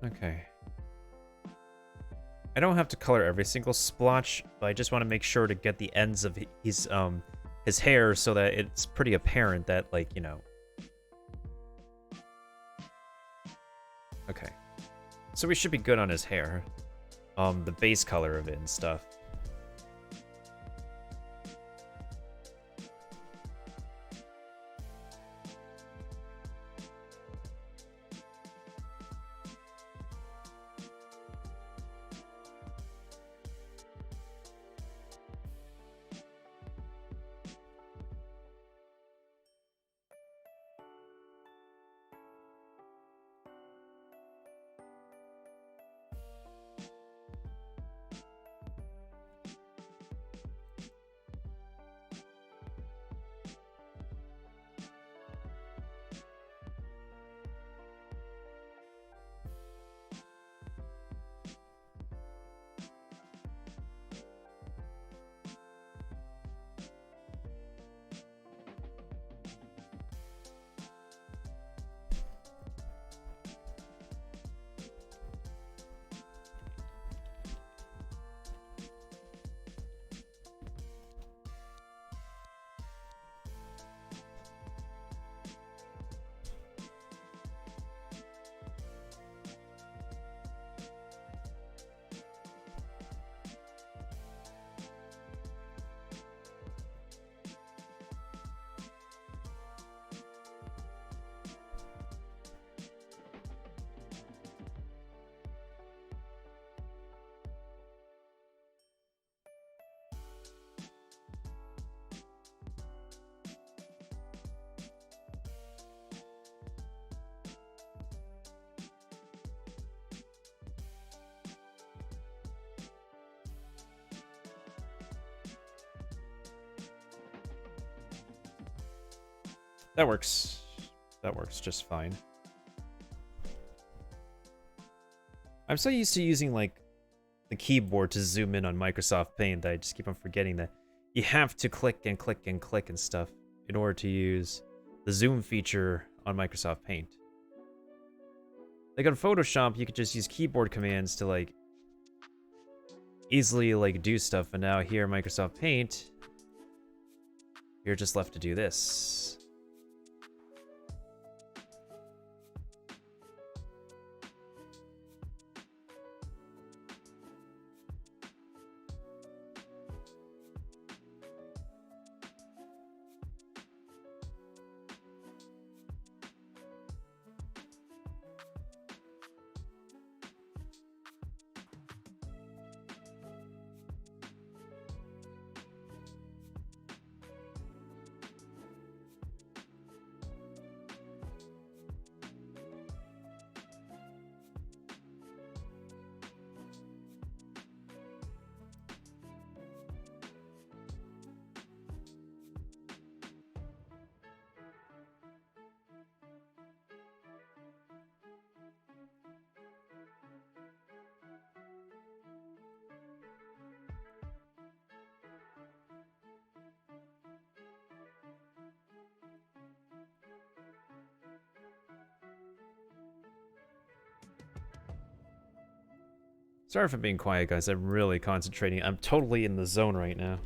Okay. I don't have to color every single splotch, but I just want to make sure to get the ends of his hair so that it's pretty apparent that, like, you know. Okay. So we should be good on his hair. The base color of it and stuff. That works. That works just fine. I'm so used to using, like, the keyboard to zoom in on Microsoft Paint that I just keep on forgetting that you have to click and click and click and stuff in order to use the zoom feature on Microsoft Paint. Like on Photoshop, you could just use keyboard commands to, like, easily, like, do stuff, and now here in Microsoft Paint, you're just left to do this. Sorry for being quiet, guys. I'm really concentrating. I'm totally in the zone right now.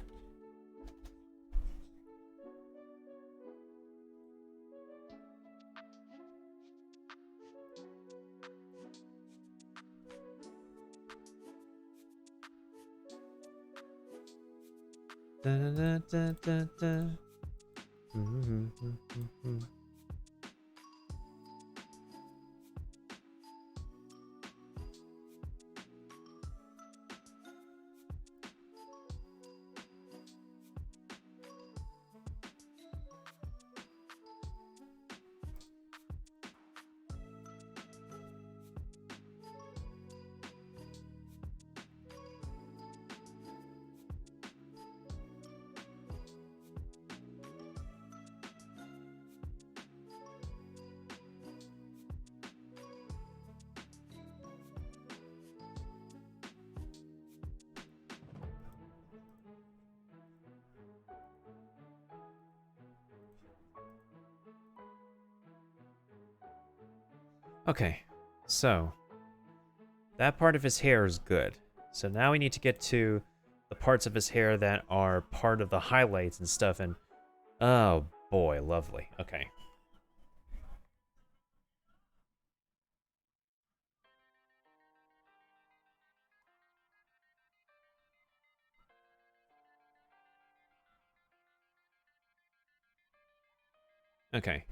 Da, da, da, da, da. Okay, so that part of his hair is good. So now we need to get to the parts of his hair that are part of the highlights and stuff, and oh boy, lovely. Okay. Okay.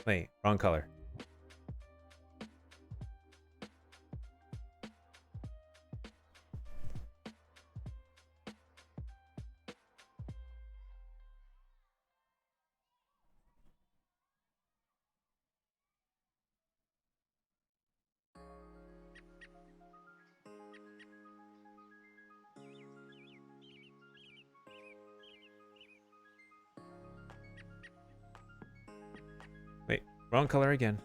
Wait, wrong color. Wait, wrong color again.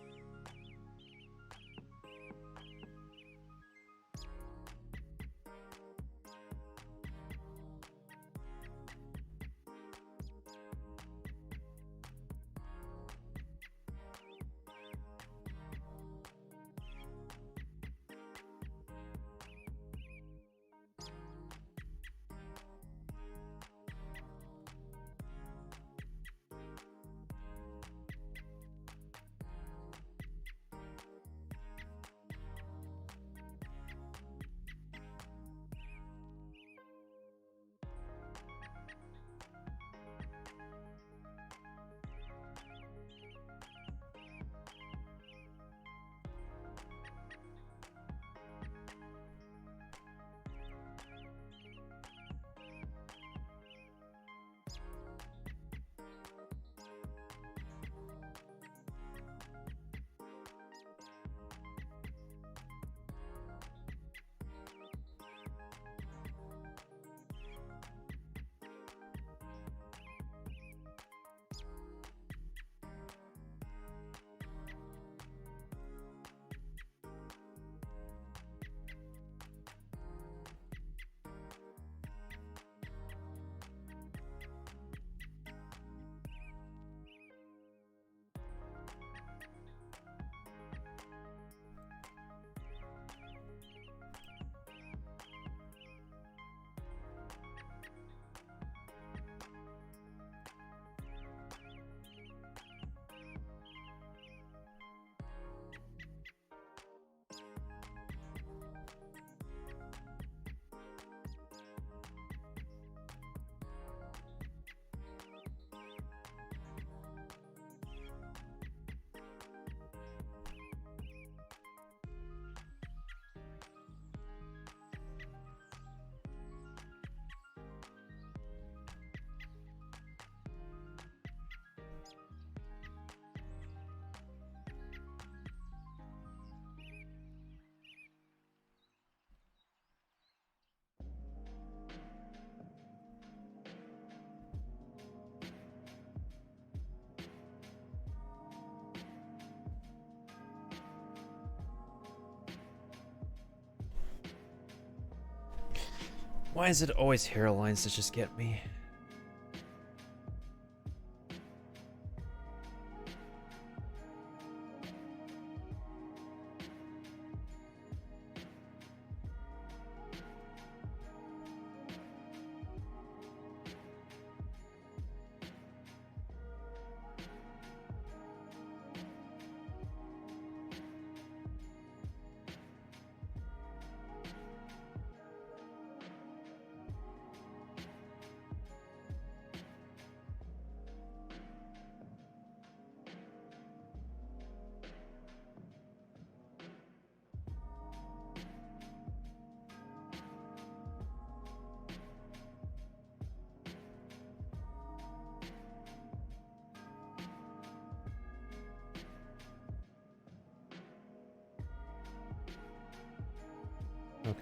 Why is it always hairlines that just get me?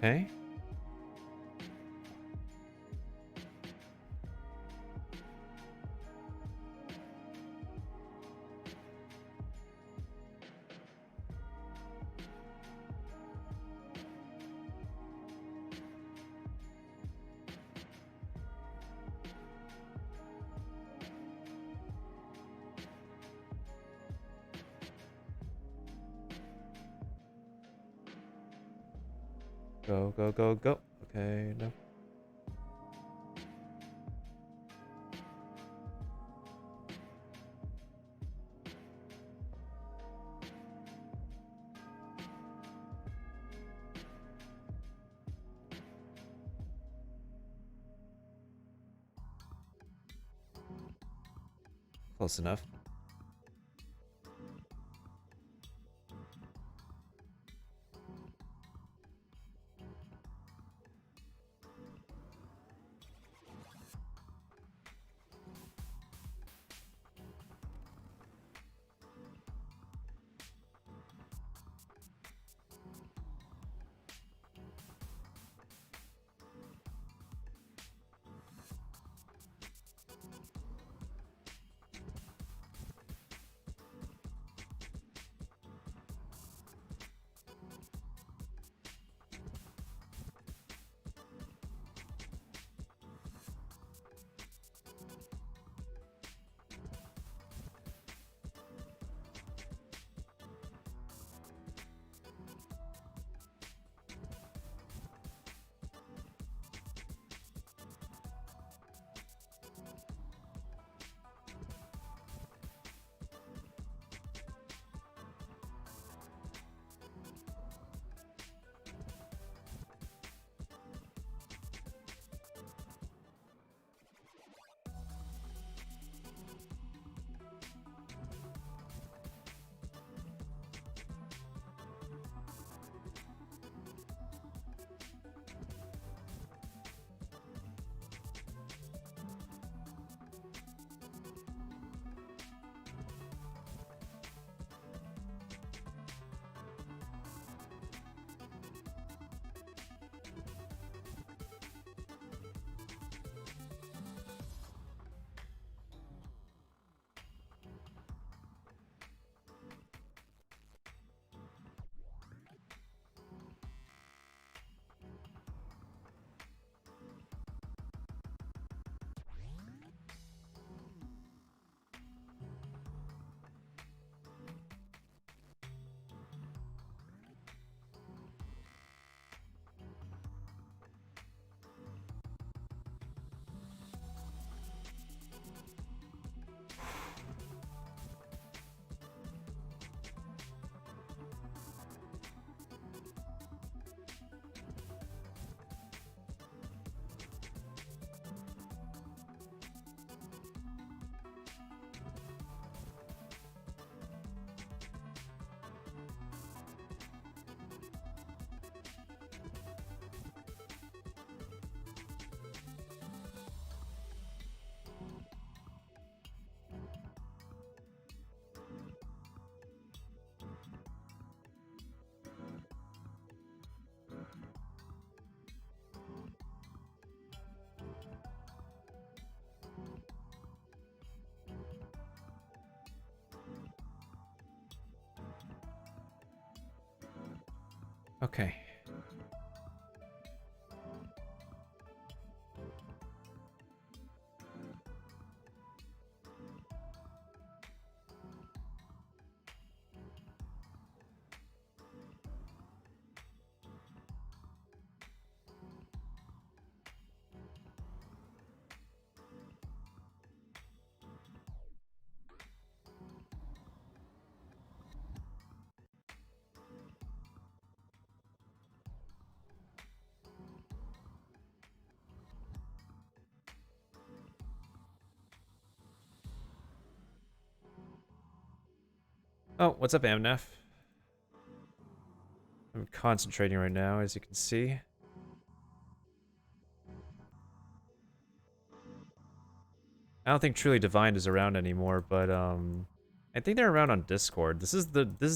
Okay. Go, go, go, go. Okay, no. Close enough. Okay. Oh, what's up, Amnef? I'm concentrating right now, as you can see. I don't think Truly Divine is around anymore, but I think they're around on Discord. This is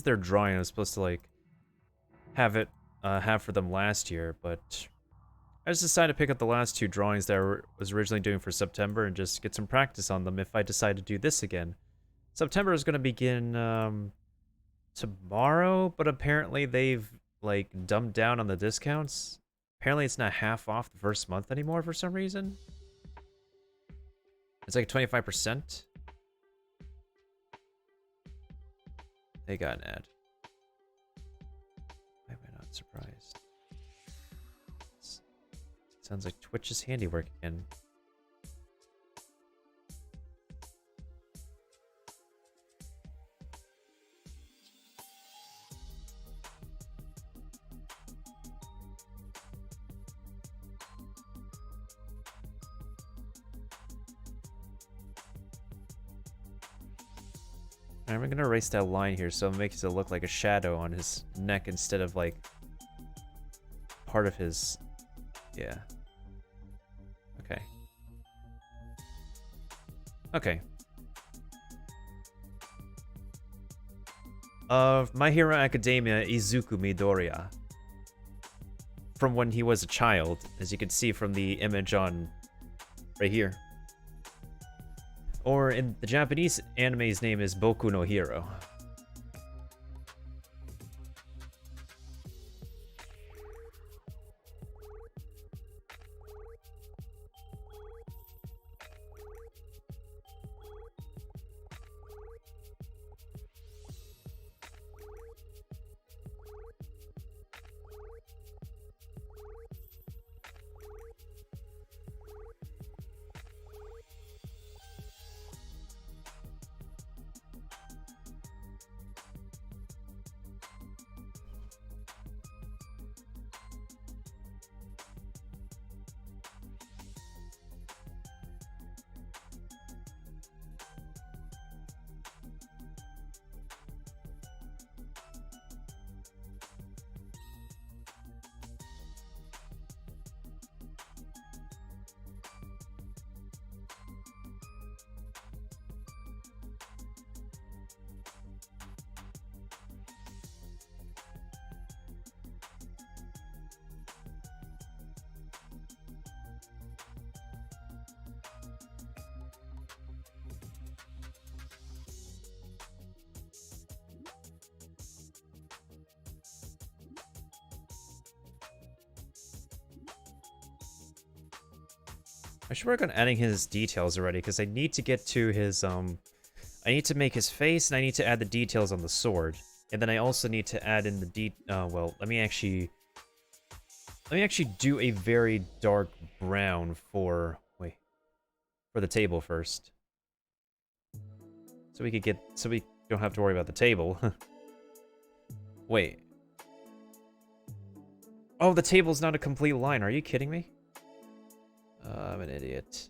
their drawing I was supposed to like have for them last year, but I just decided to pick up the last two drawings that I was originally doing for September and just get some practice on them if I decide to do this again. September is going to begin tomorrow, but apparently they've like dumbed down on the discounts. Apparently it's not half off the first month anymore for some reason. It's like 25%. They got an ad. Why am I not surprised? Sounds like Twitch's handiwork again. I'm gonna erase that line here so it makes it look like a shadow on his neck instead of like part of his... Yeah. Okay. Okay. Of My Hero Academia Izuku Midoriya. From when he was a child, as you can see from the image on right here. Or in the Japanese anime's name is Boku no Hero. I should work on adding his details already, because I need to get to his, I need to make his face, and I need to add the details on the sword. And then I also need to add in the well, let me actually do a very dark brown for, for the table first. So we don't have to worry about the table. Wait. Oh, the table's not a complete line, are you kidding me? I'm an idiot.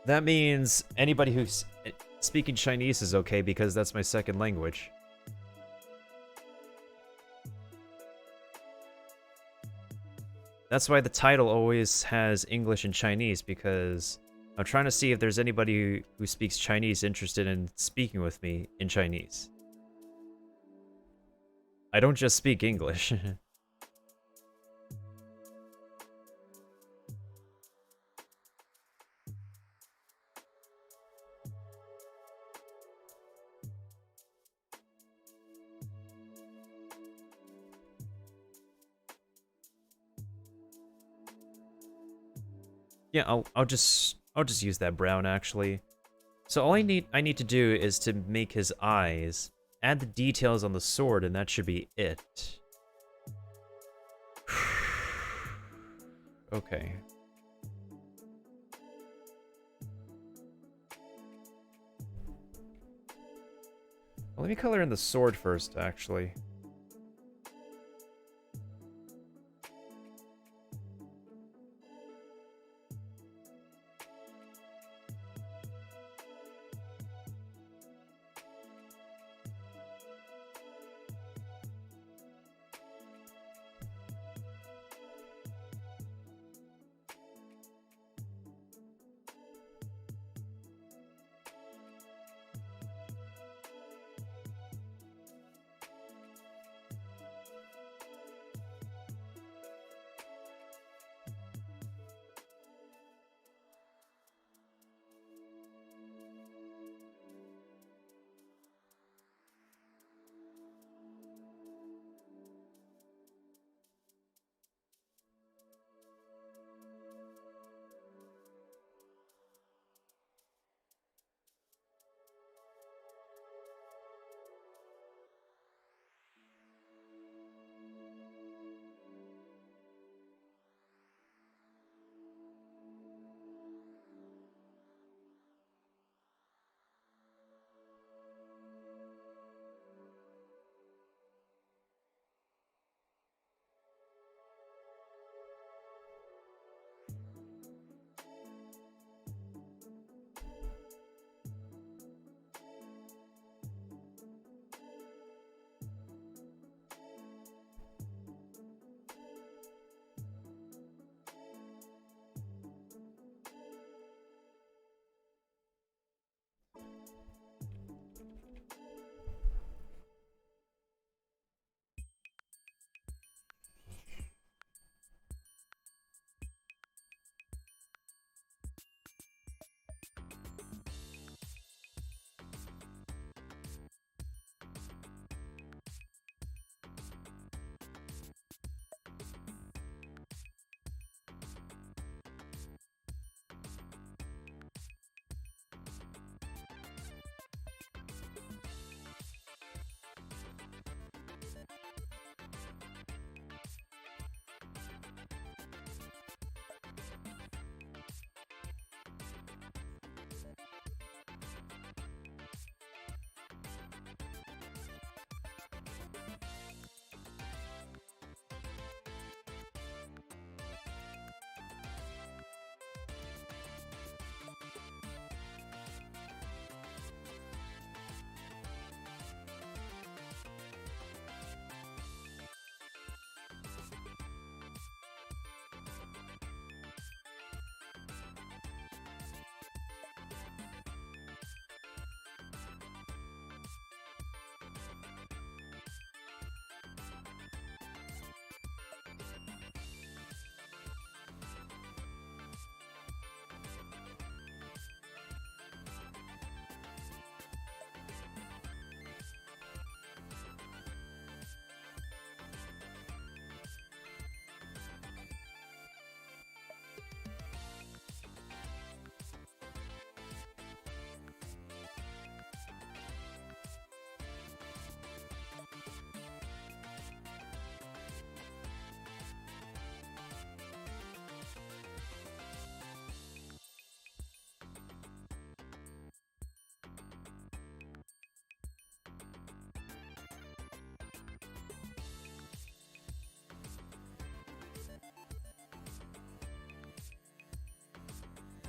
That means anybody who's speaking Chinese is okay because that's my second language. That's why the title always has English and Chinese, because I'm trying to see if there's anybody who speaks Chinese interested in speaking with me in Chinese. I don't just speak English. Yeah, I'll just use that brown actually. So all I need to do is to make his eyes, add the details on the sword, and that should be it. Okay. Well, let me color in the sword first, actually.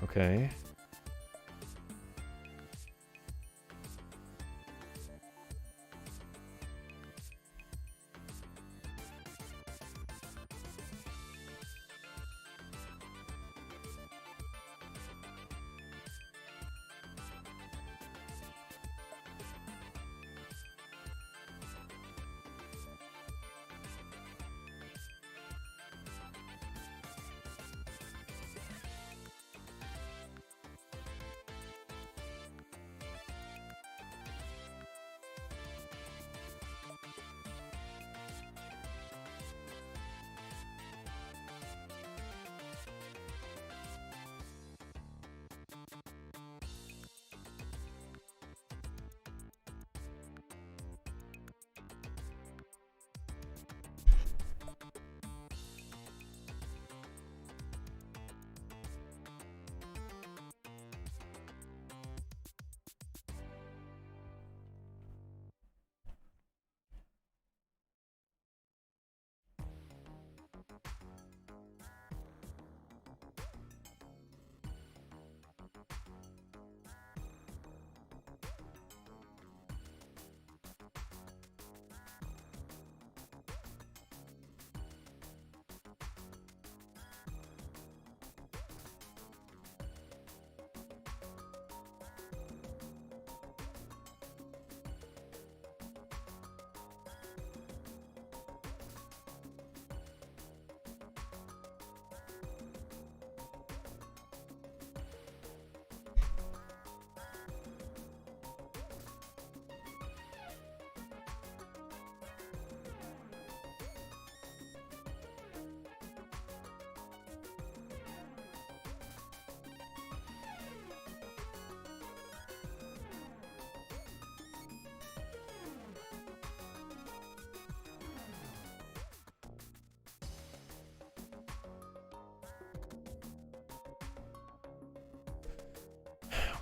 Okay.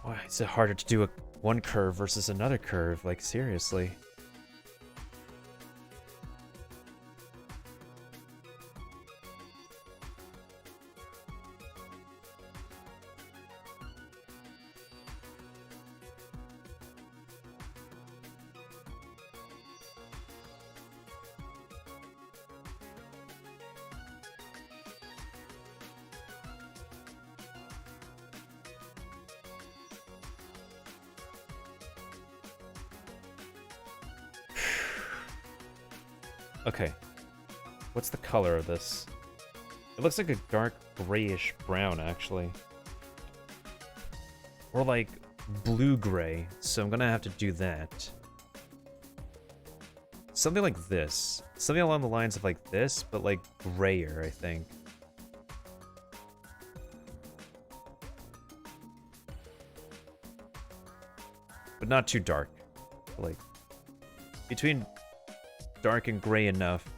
Why is it harder to do one curve versus another curve? Like, seriously. Okay. What's the color of this? It looks like a dark grayish brown, actually. Or like blue-gray, so I'm gonna have to do that. Something like this. Something along the lines of like this, but like grayer, I think. But not too dark. Like, between dark and gray enough.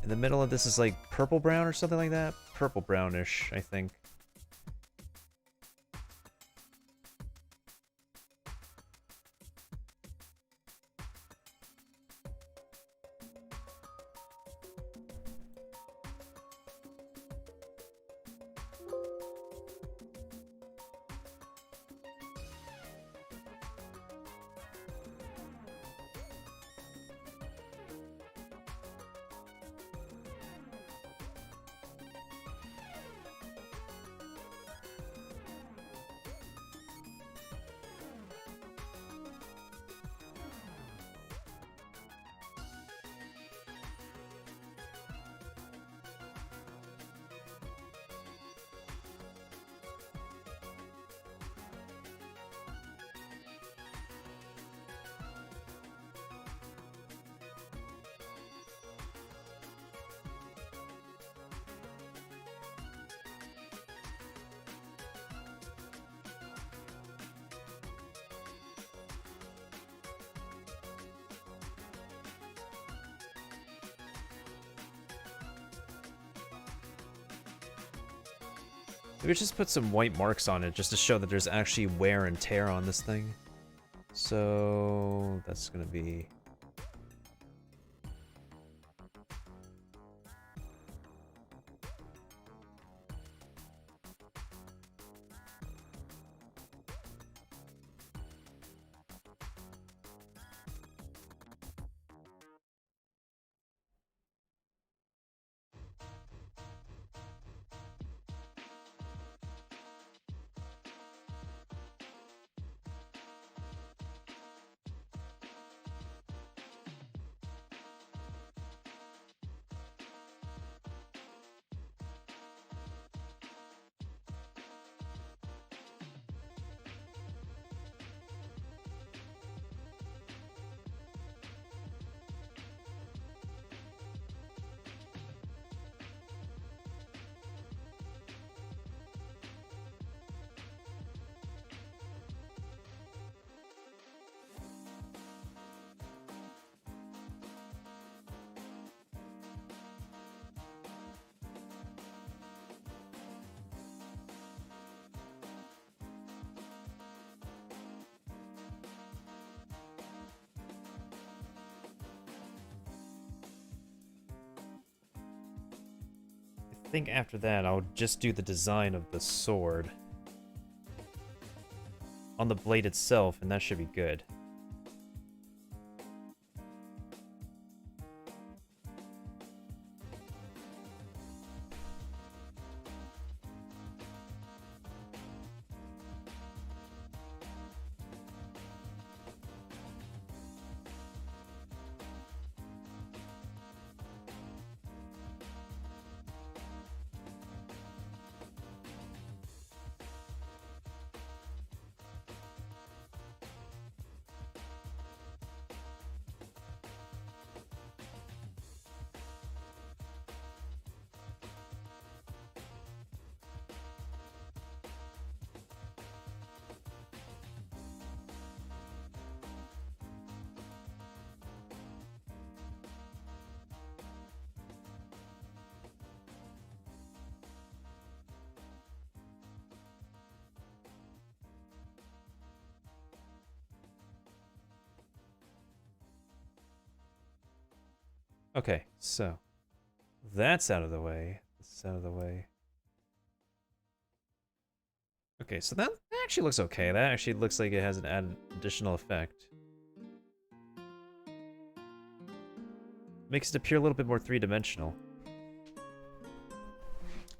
In the middle of this is like purple brown or something like that? Purple brownish, I think. Maybe just put some white marks on it just to show that there's actually wear and tear on this thing. So that's gonna be... I think after that I'll just do the design of the sword on the blade itself, and that should be good. Okay, so that's out of the way. That's out of the way. Okay, so that actually looks okay. That actually looks like it has an additional effect. Makes it appear a little bit more three-dimensional.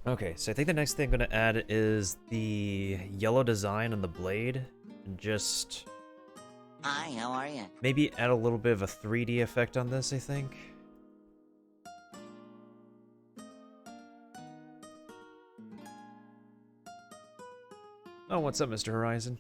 Okay, so I think the next thing I'm going to add is the yellow design on the blade. And just Hi, how are you? maybe add a little bit of a 3D effect on this, I think. Oh, what's up, Mr. Horizon?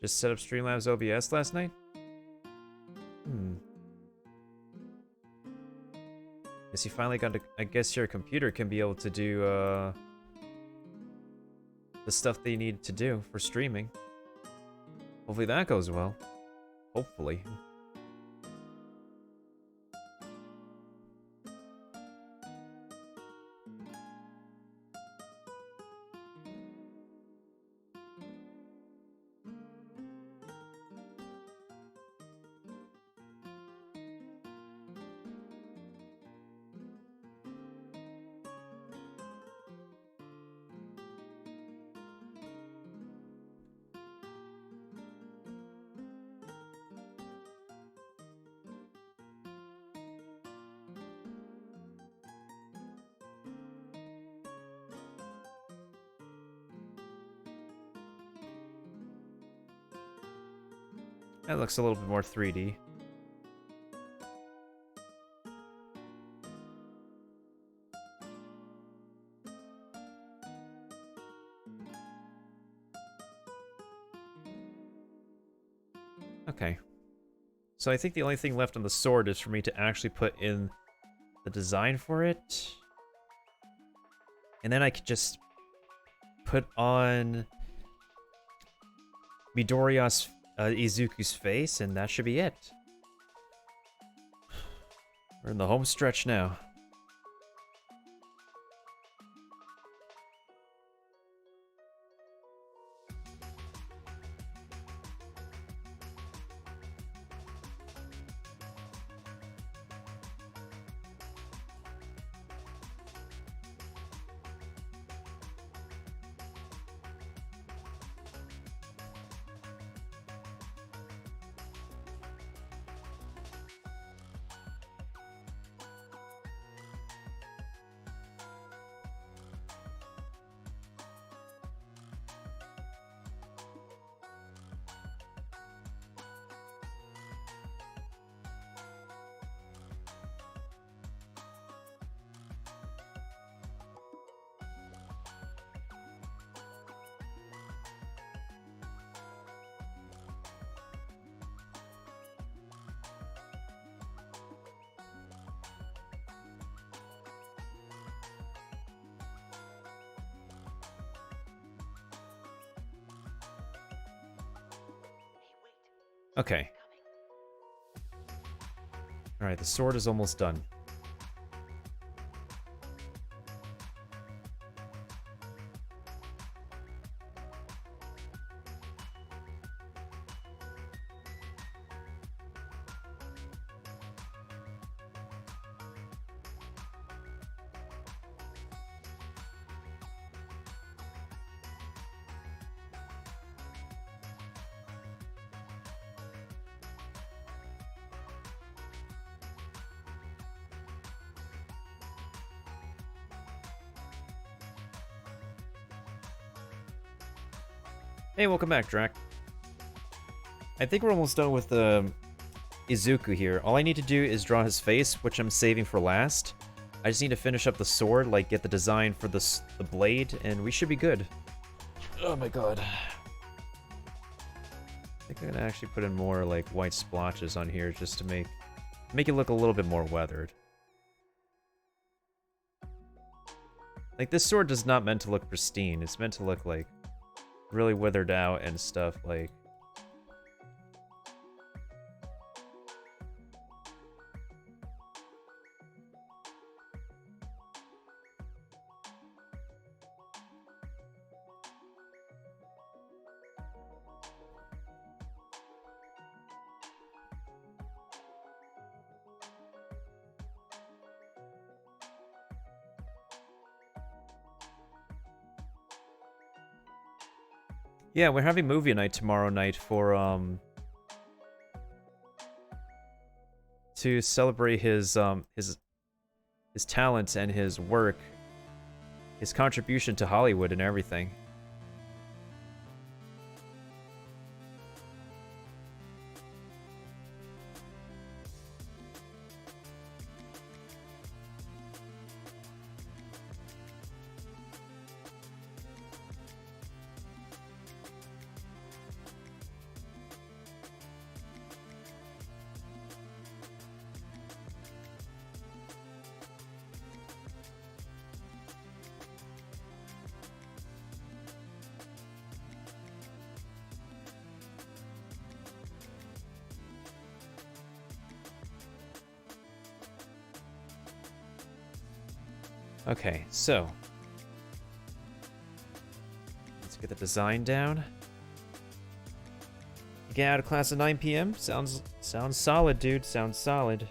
Just set up Streamlabs OBS last night? Guess you finally got to... I guess your computer can be able to do, the stuff they need to do for streaming. Hopefully that goes well. Hopefully. That looks a little bit more 3D. Okay. So I think the only thing left on the sword is for me to actually put in the design for it. And then I could just put on Midoriya's Izuku's face, and that should be it. We're in the home stretch now. Okay. Alright, the sword is almost done. Hey, welcome back, Drac. I think we're almost done with the Izuku here. All I need to do is draw his face, which I'm saving for last. I just need to finish up the sword, like get the design for the blade, and we should be good. Oh my god. I think I'm gonna actually put in more like white splotches on here just to make it look a little bit more weathered. Like, this sword is not meant to look pristine. It's meant to look like really withered out and stuff, like. Yeah, we're having movie night tomorrow night for to celebrate his talents and his work, his contribution to Hollywood and everything. Okay, so let's get the design down. Get out of class at 9 p.m. Sounds solid, dude. Sounds solid.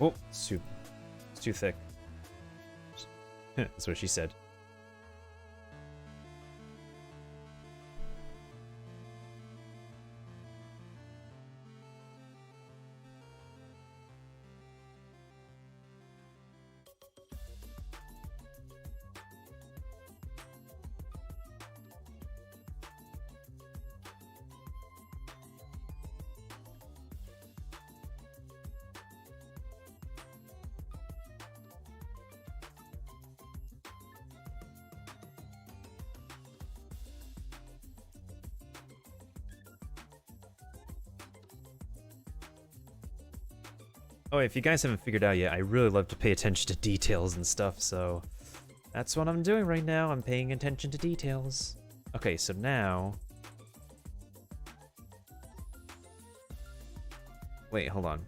Oh, soup. It's too thick. That's what she said. Oh, if you guys haven't figured out yet, I really love to pay attention to details and stuff, so that's what I'm doing right now. I'm paying attention to details. Okay, so now... Wait, hold on.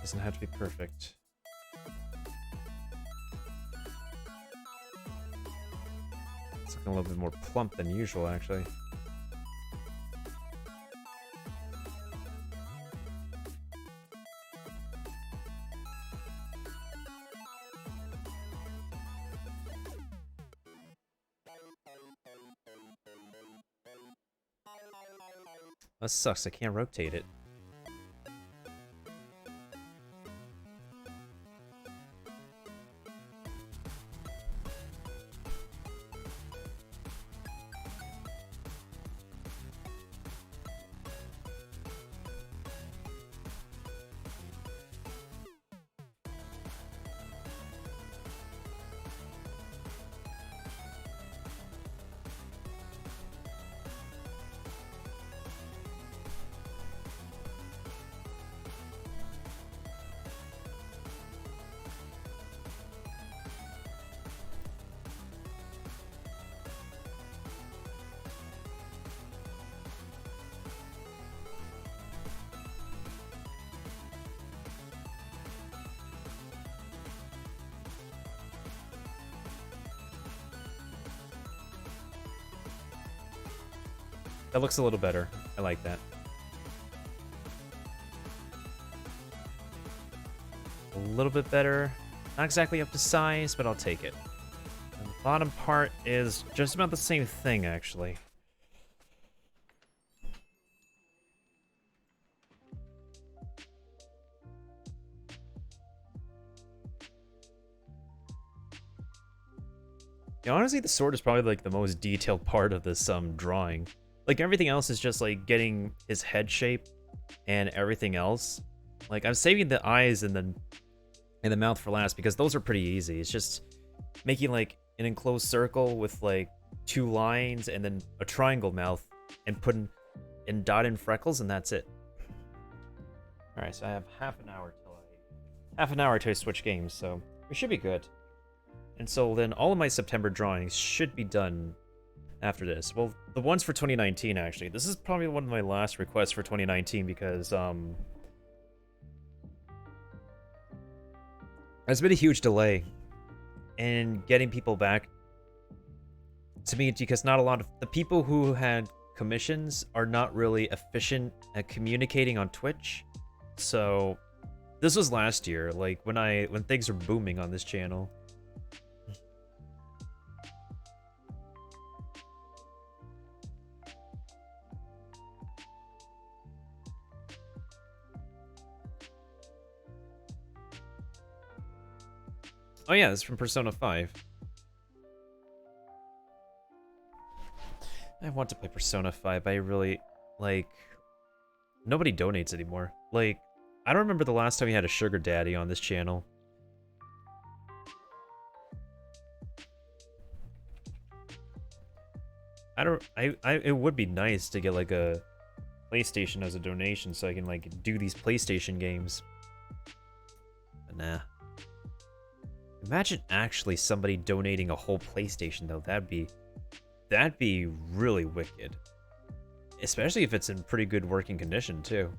Doesn't have to be perfect. It's looking a little bit more plump than usual, actually. That sucks, I can't rotate it. That looks a little better. I like that. A little bit better. Not exactly up to size, but I'll take it. And the bottom part is just about the same thing, actually. Yeah, honestly, the sword is probably like the most detailed part of this drawing. Like everything else is just like getting his head shape and everything else. Like I'm saving the eyes and the mouth for last because those are pretty easy. It's just making like an enclosed circle with like 2 lines and then a triangle mouth and putting and dot in freckles and that's it. All right, so I have half an hour till I switch games, so we should be good. And so then all of my September drawings should be done after this. Well, the ones for 2019, actually. This is probably one of my last requests for 2019 because, there's been a huge delay in getting people back to me because not a lot of the people who had commissions are not really efficient at communicating on Twitch. So this was last year, like when things were booming on this channel. Oh yeah, this is from Persona 5. I want to play Persona 5, but I really, like, nobody donates anymore. Like, I don't remember the last time we had a sugar daddy on this channel. It would be nice to get, like, a PlayStation as a donation so I can, like, do these PlayStation games. But nah. Imagine actually somebody donating a whole PlayStation, though. That'd be really wicked. Especially if it's in pretty good working condition, too.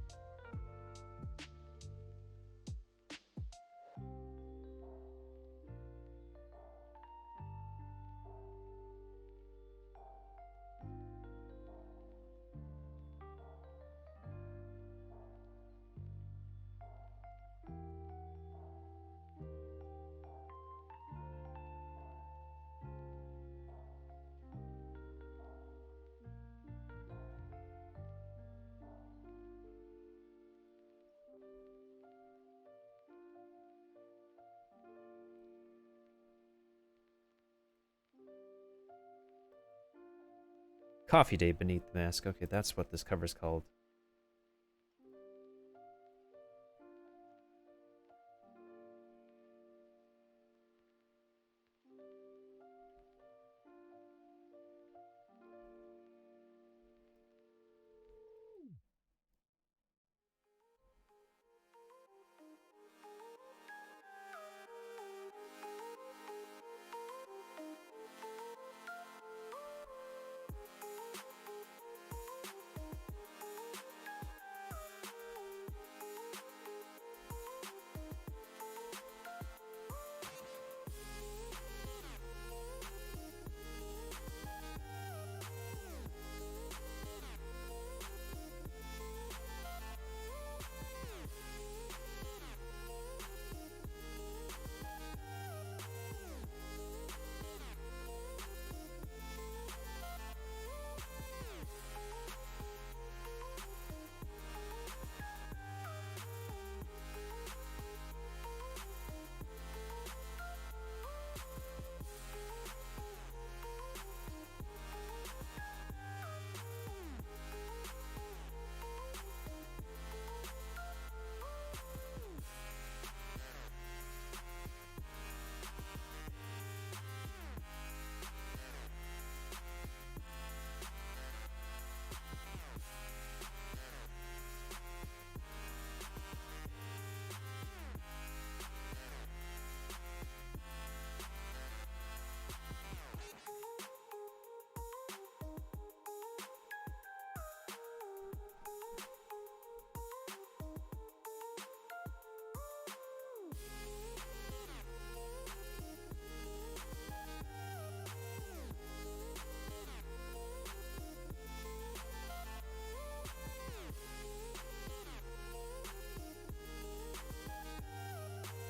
Coffee Day Beneath the Mask. Okay, that's what this cover's called.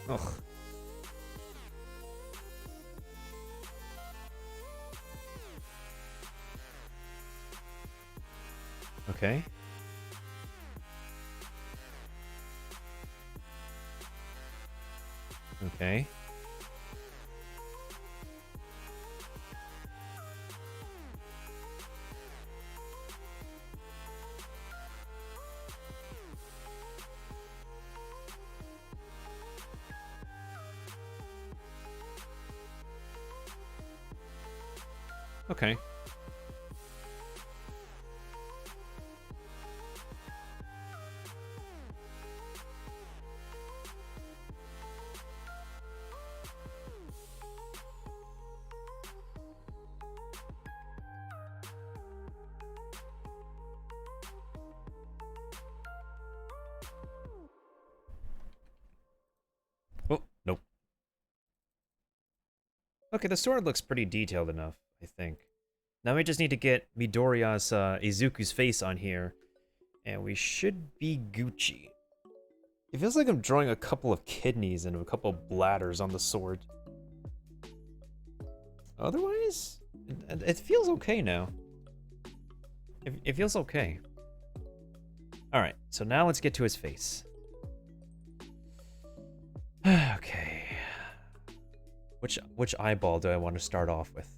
Oh. Okay. Okay. Okay. Oh, nope. Okay, the sword looks pretty detailed enough, I think. Now we just need to get Midoriya's Izuku's face on here, and we should be Gucci. It feels like I'm drawing a couple of kidneys and a couple of bladders on the sword. Otherwise, it feels okay now. It feels okay. Alright, so now let's get to his face. Okay. Which eyeball do I want to start off with?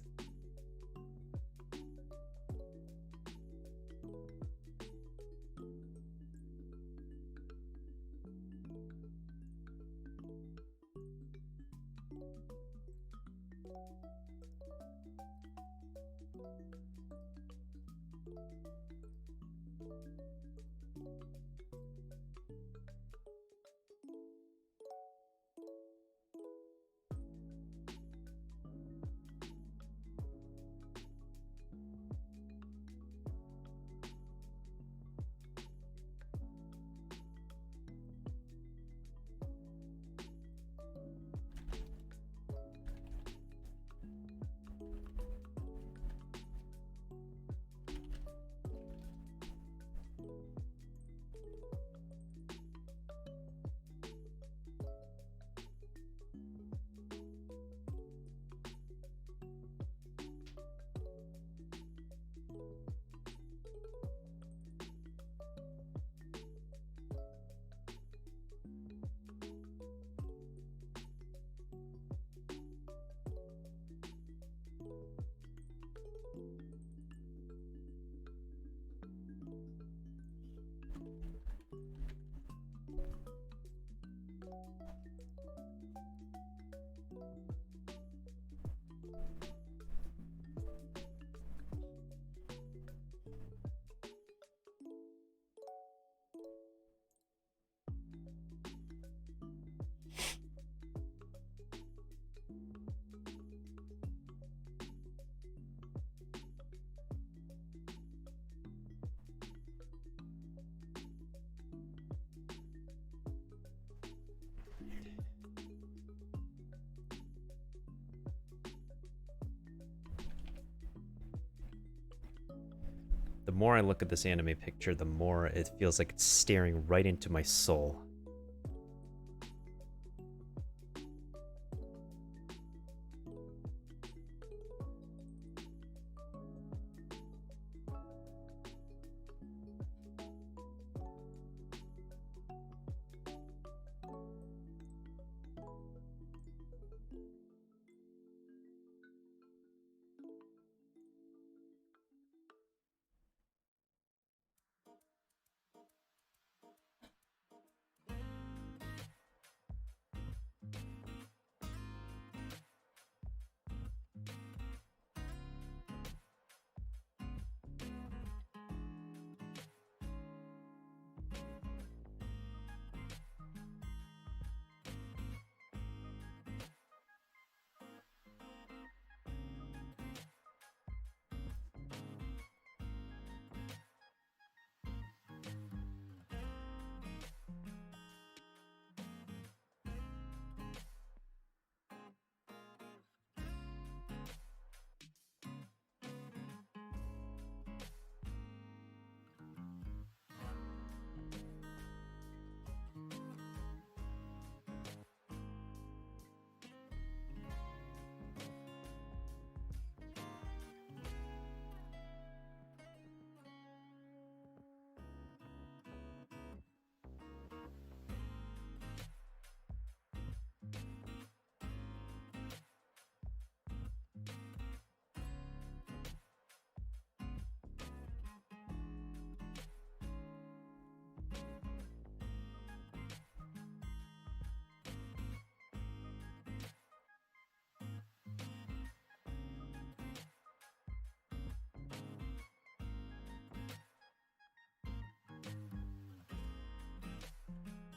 The more I look at this anime picture, the more it feels like it's staring right into my soul.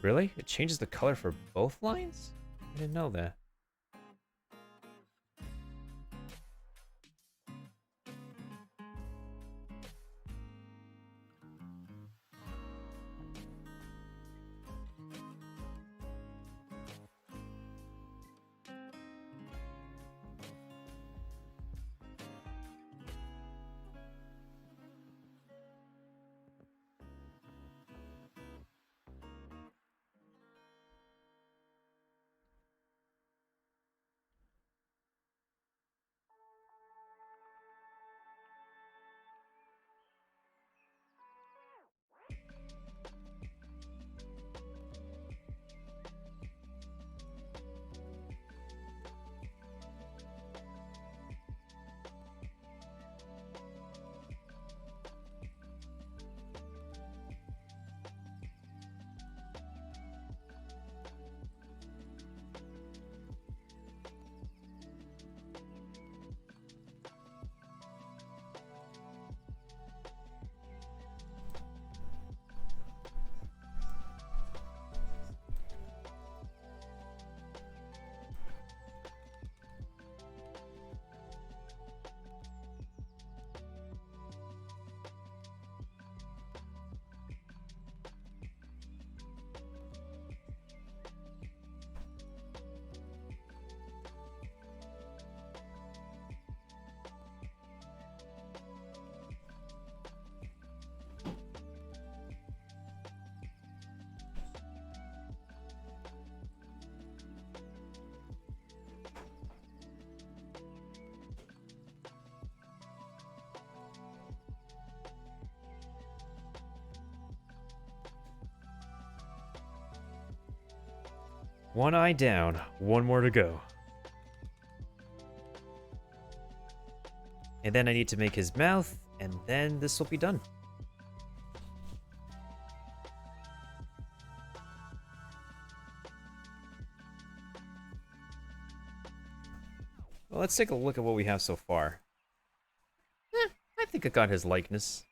Really? It changes the color for both lines? I didn't know that. One eye down, one more to go. And then I need to make his mouth, and then this will be done. Well, let's take a look at what we have so far. I think I got his likeness.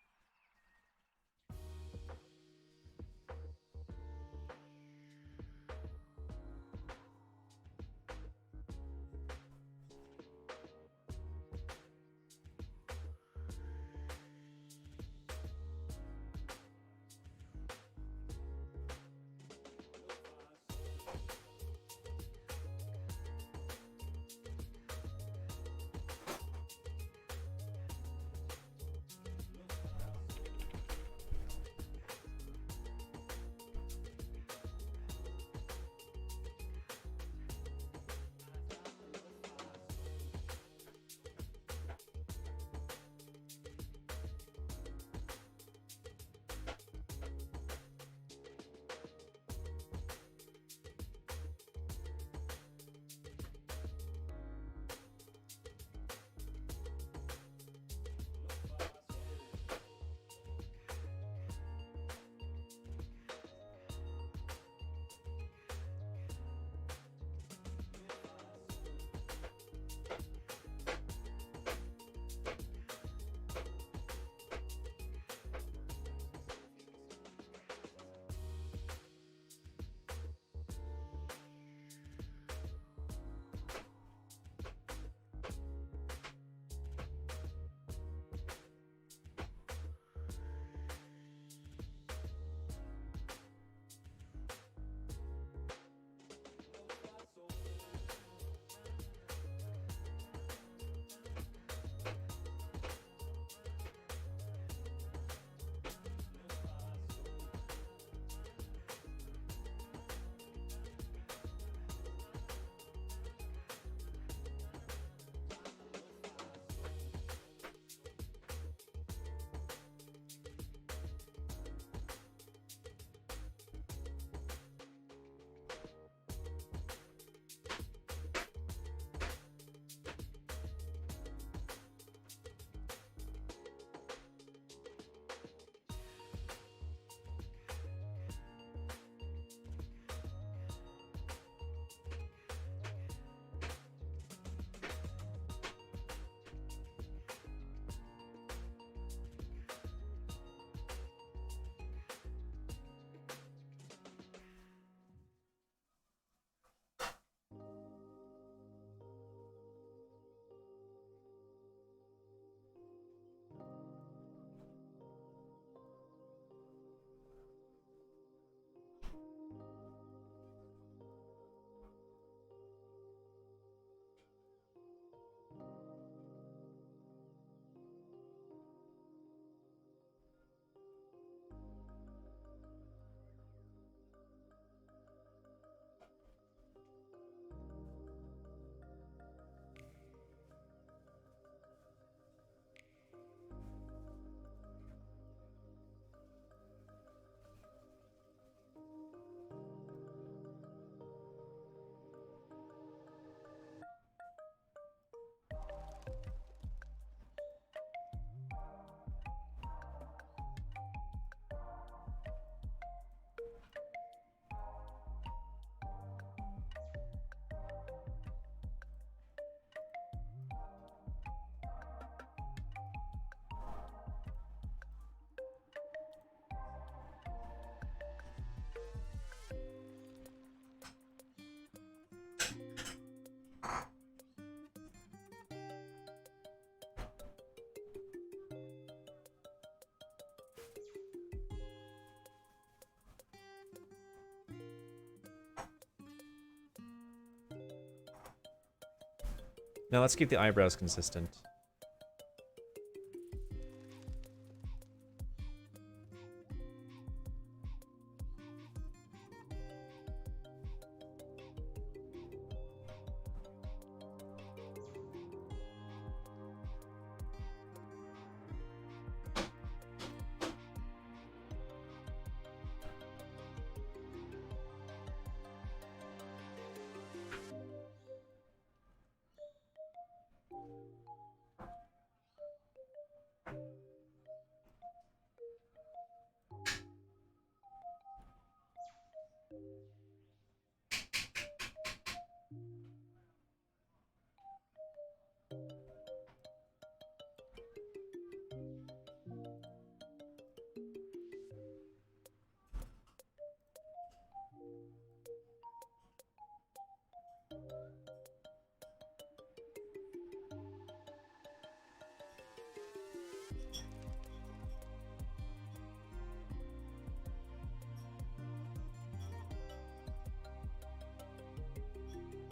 Now let's keep the eyebrows consistent.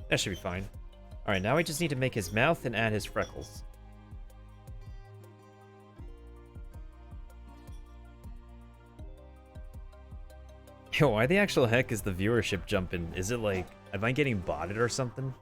That should be fine. Alright, now I just need to make his mouth and add his freckles. Yo, why the actual heck is the viewership jumping? Is it like, am I getting botted or something?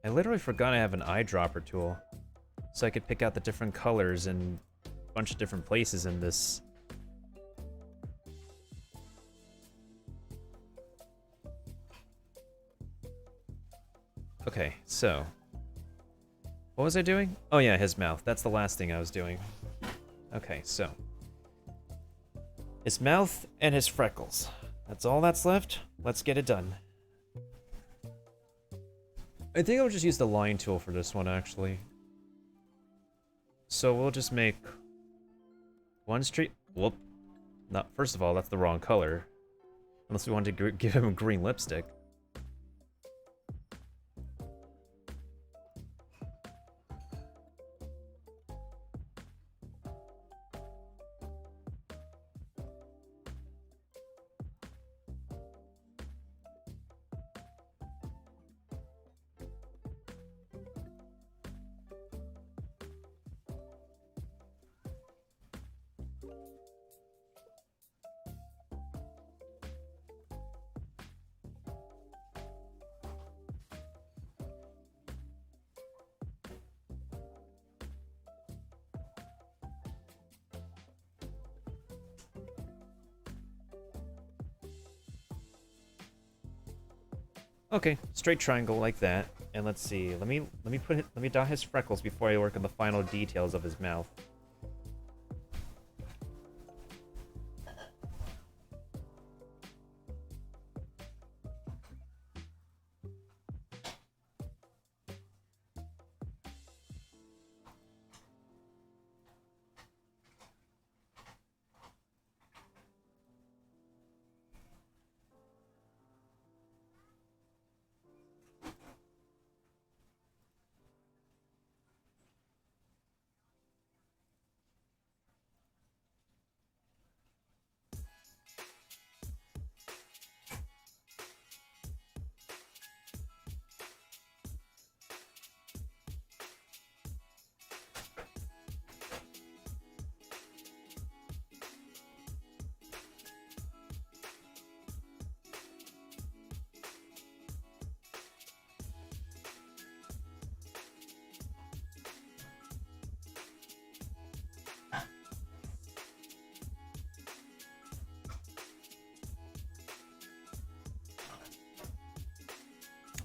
I literally forgot I have an eyedropper tool. So I could pick out the different colors in a bunch of different places in this. Okay, so. What was I doing? Oh yeah, his mouth. That's the last thing I was doing. Okay, so. His mouth and his freckles. That's all that's left. Let's get it done. I think I'll just use the line tool for this one, actually. So we'll just make one street. Whoop. Not, first of all, that's the wrong color. Unless we want to give him a green lipstick. Okay, straight triangle like that. And let's see. Let me dot his freckles before I work on the final details of his mouth.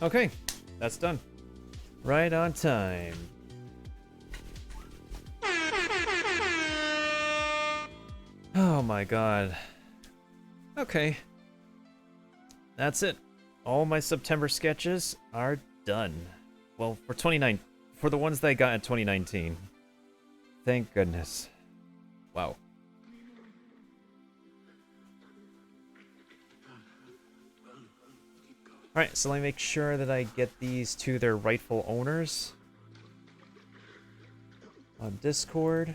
Okay, that's done. Right on time. Oh my god. Okay. That's it. All my September sketches are done. Well, for the ones that I got in 2019. Thank goodness. Wow. Alright, so let me make sure that I get these to their rightful owners. On Discord.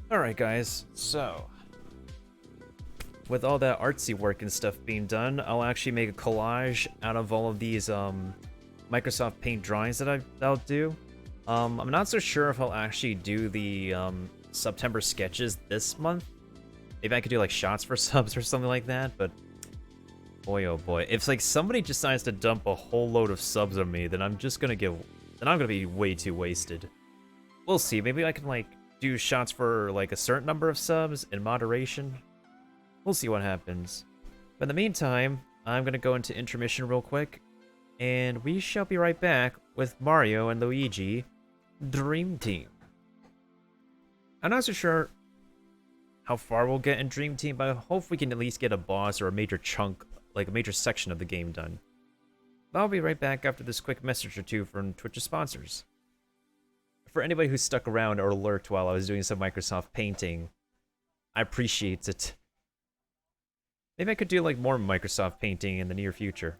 Alright guys, so with all that artsy work and stuff being done, I'll actually make a collage out of all of these Microsoft Paint drawings that I'll do. I'm not so sure if I'll actually do the September sketches this month. Maybe I could do like shots for subs or something like that, but boy oh boy. If like somebody decides to dump a whole load of subs on me, then I'm gonna be way too wasted. We'll see, maybe I can like do shots for like a certain number of subs in moderation. We'll see what happens. But in the meantime, I'm gonna go into intermission real quick, and we shall be right back with Mario and Luigi Dream Team. I'm not so sure how far we'll get in Dream Team, but I hope we can at least get a boss or a major chunk, like a major section of the game done. But I'll be right back after this quick message or two from Twitch's sponsors. For anybody who stuck around or lurked while I was doing some Microsoft painting, I appreciate it. Maybe I could do like more Microsoft painting in the near future.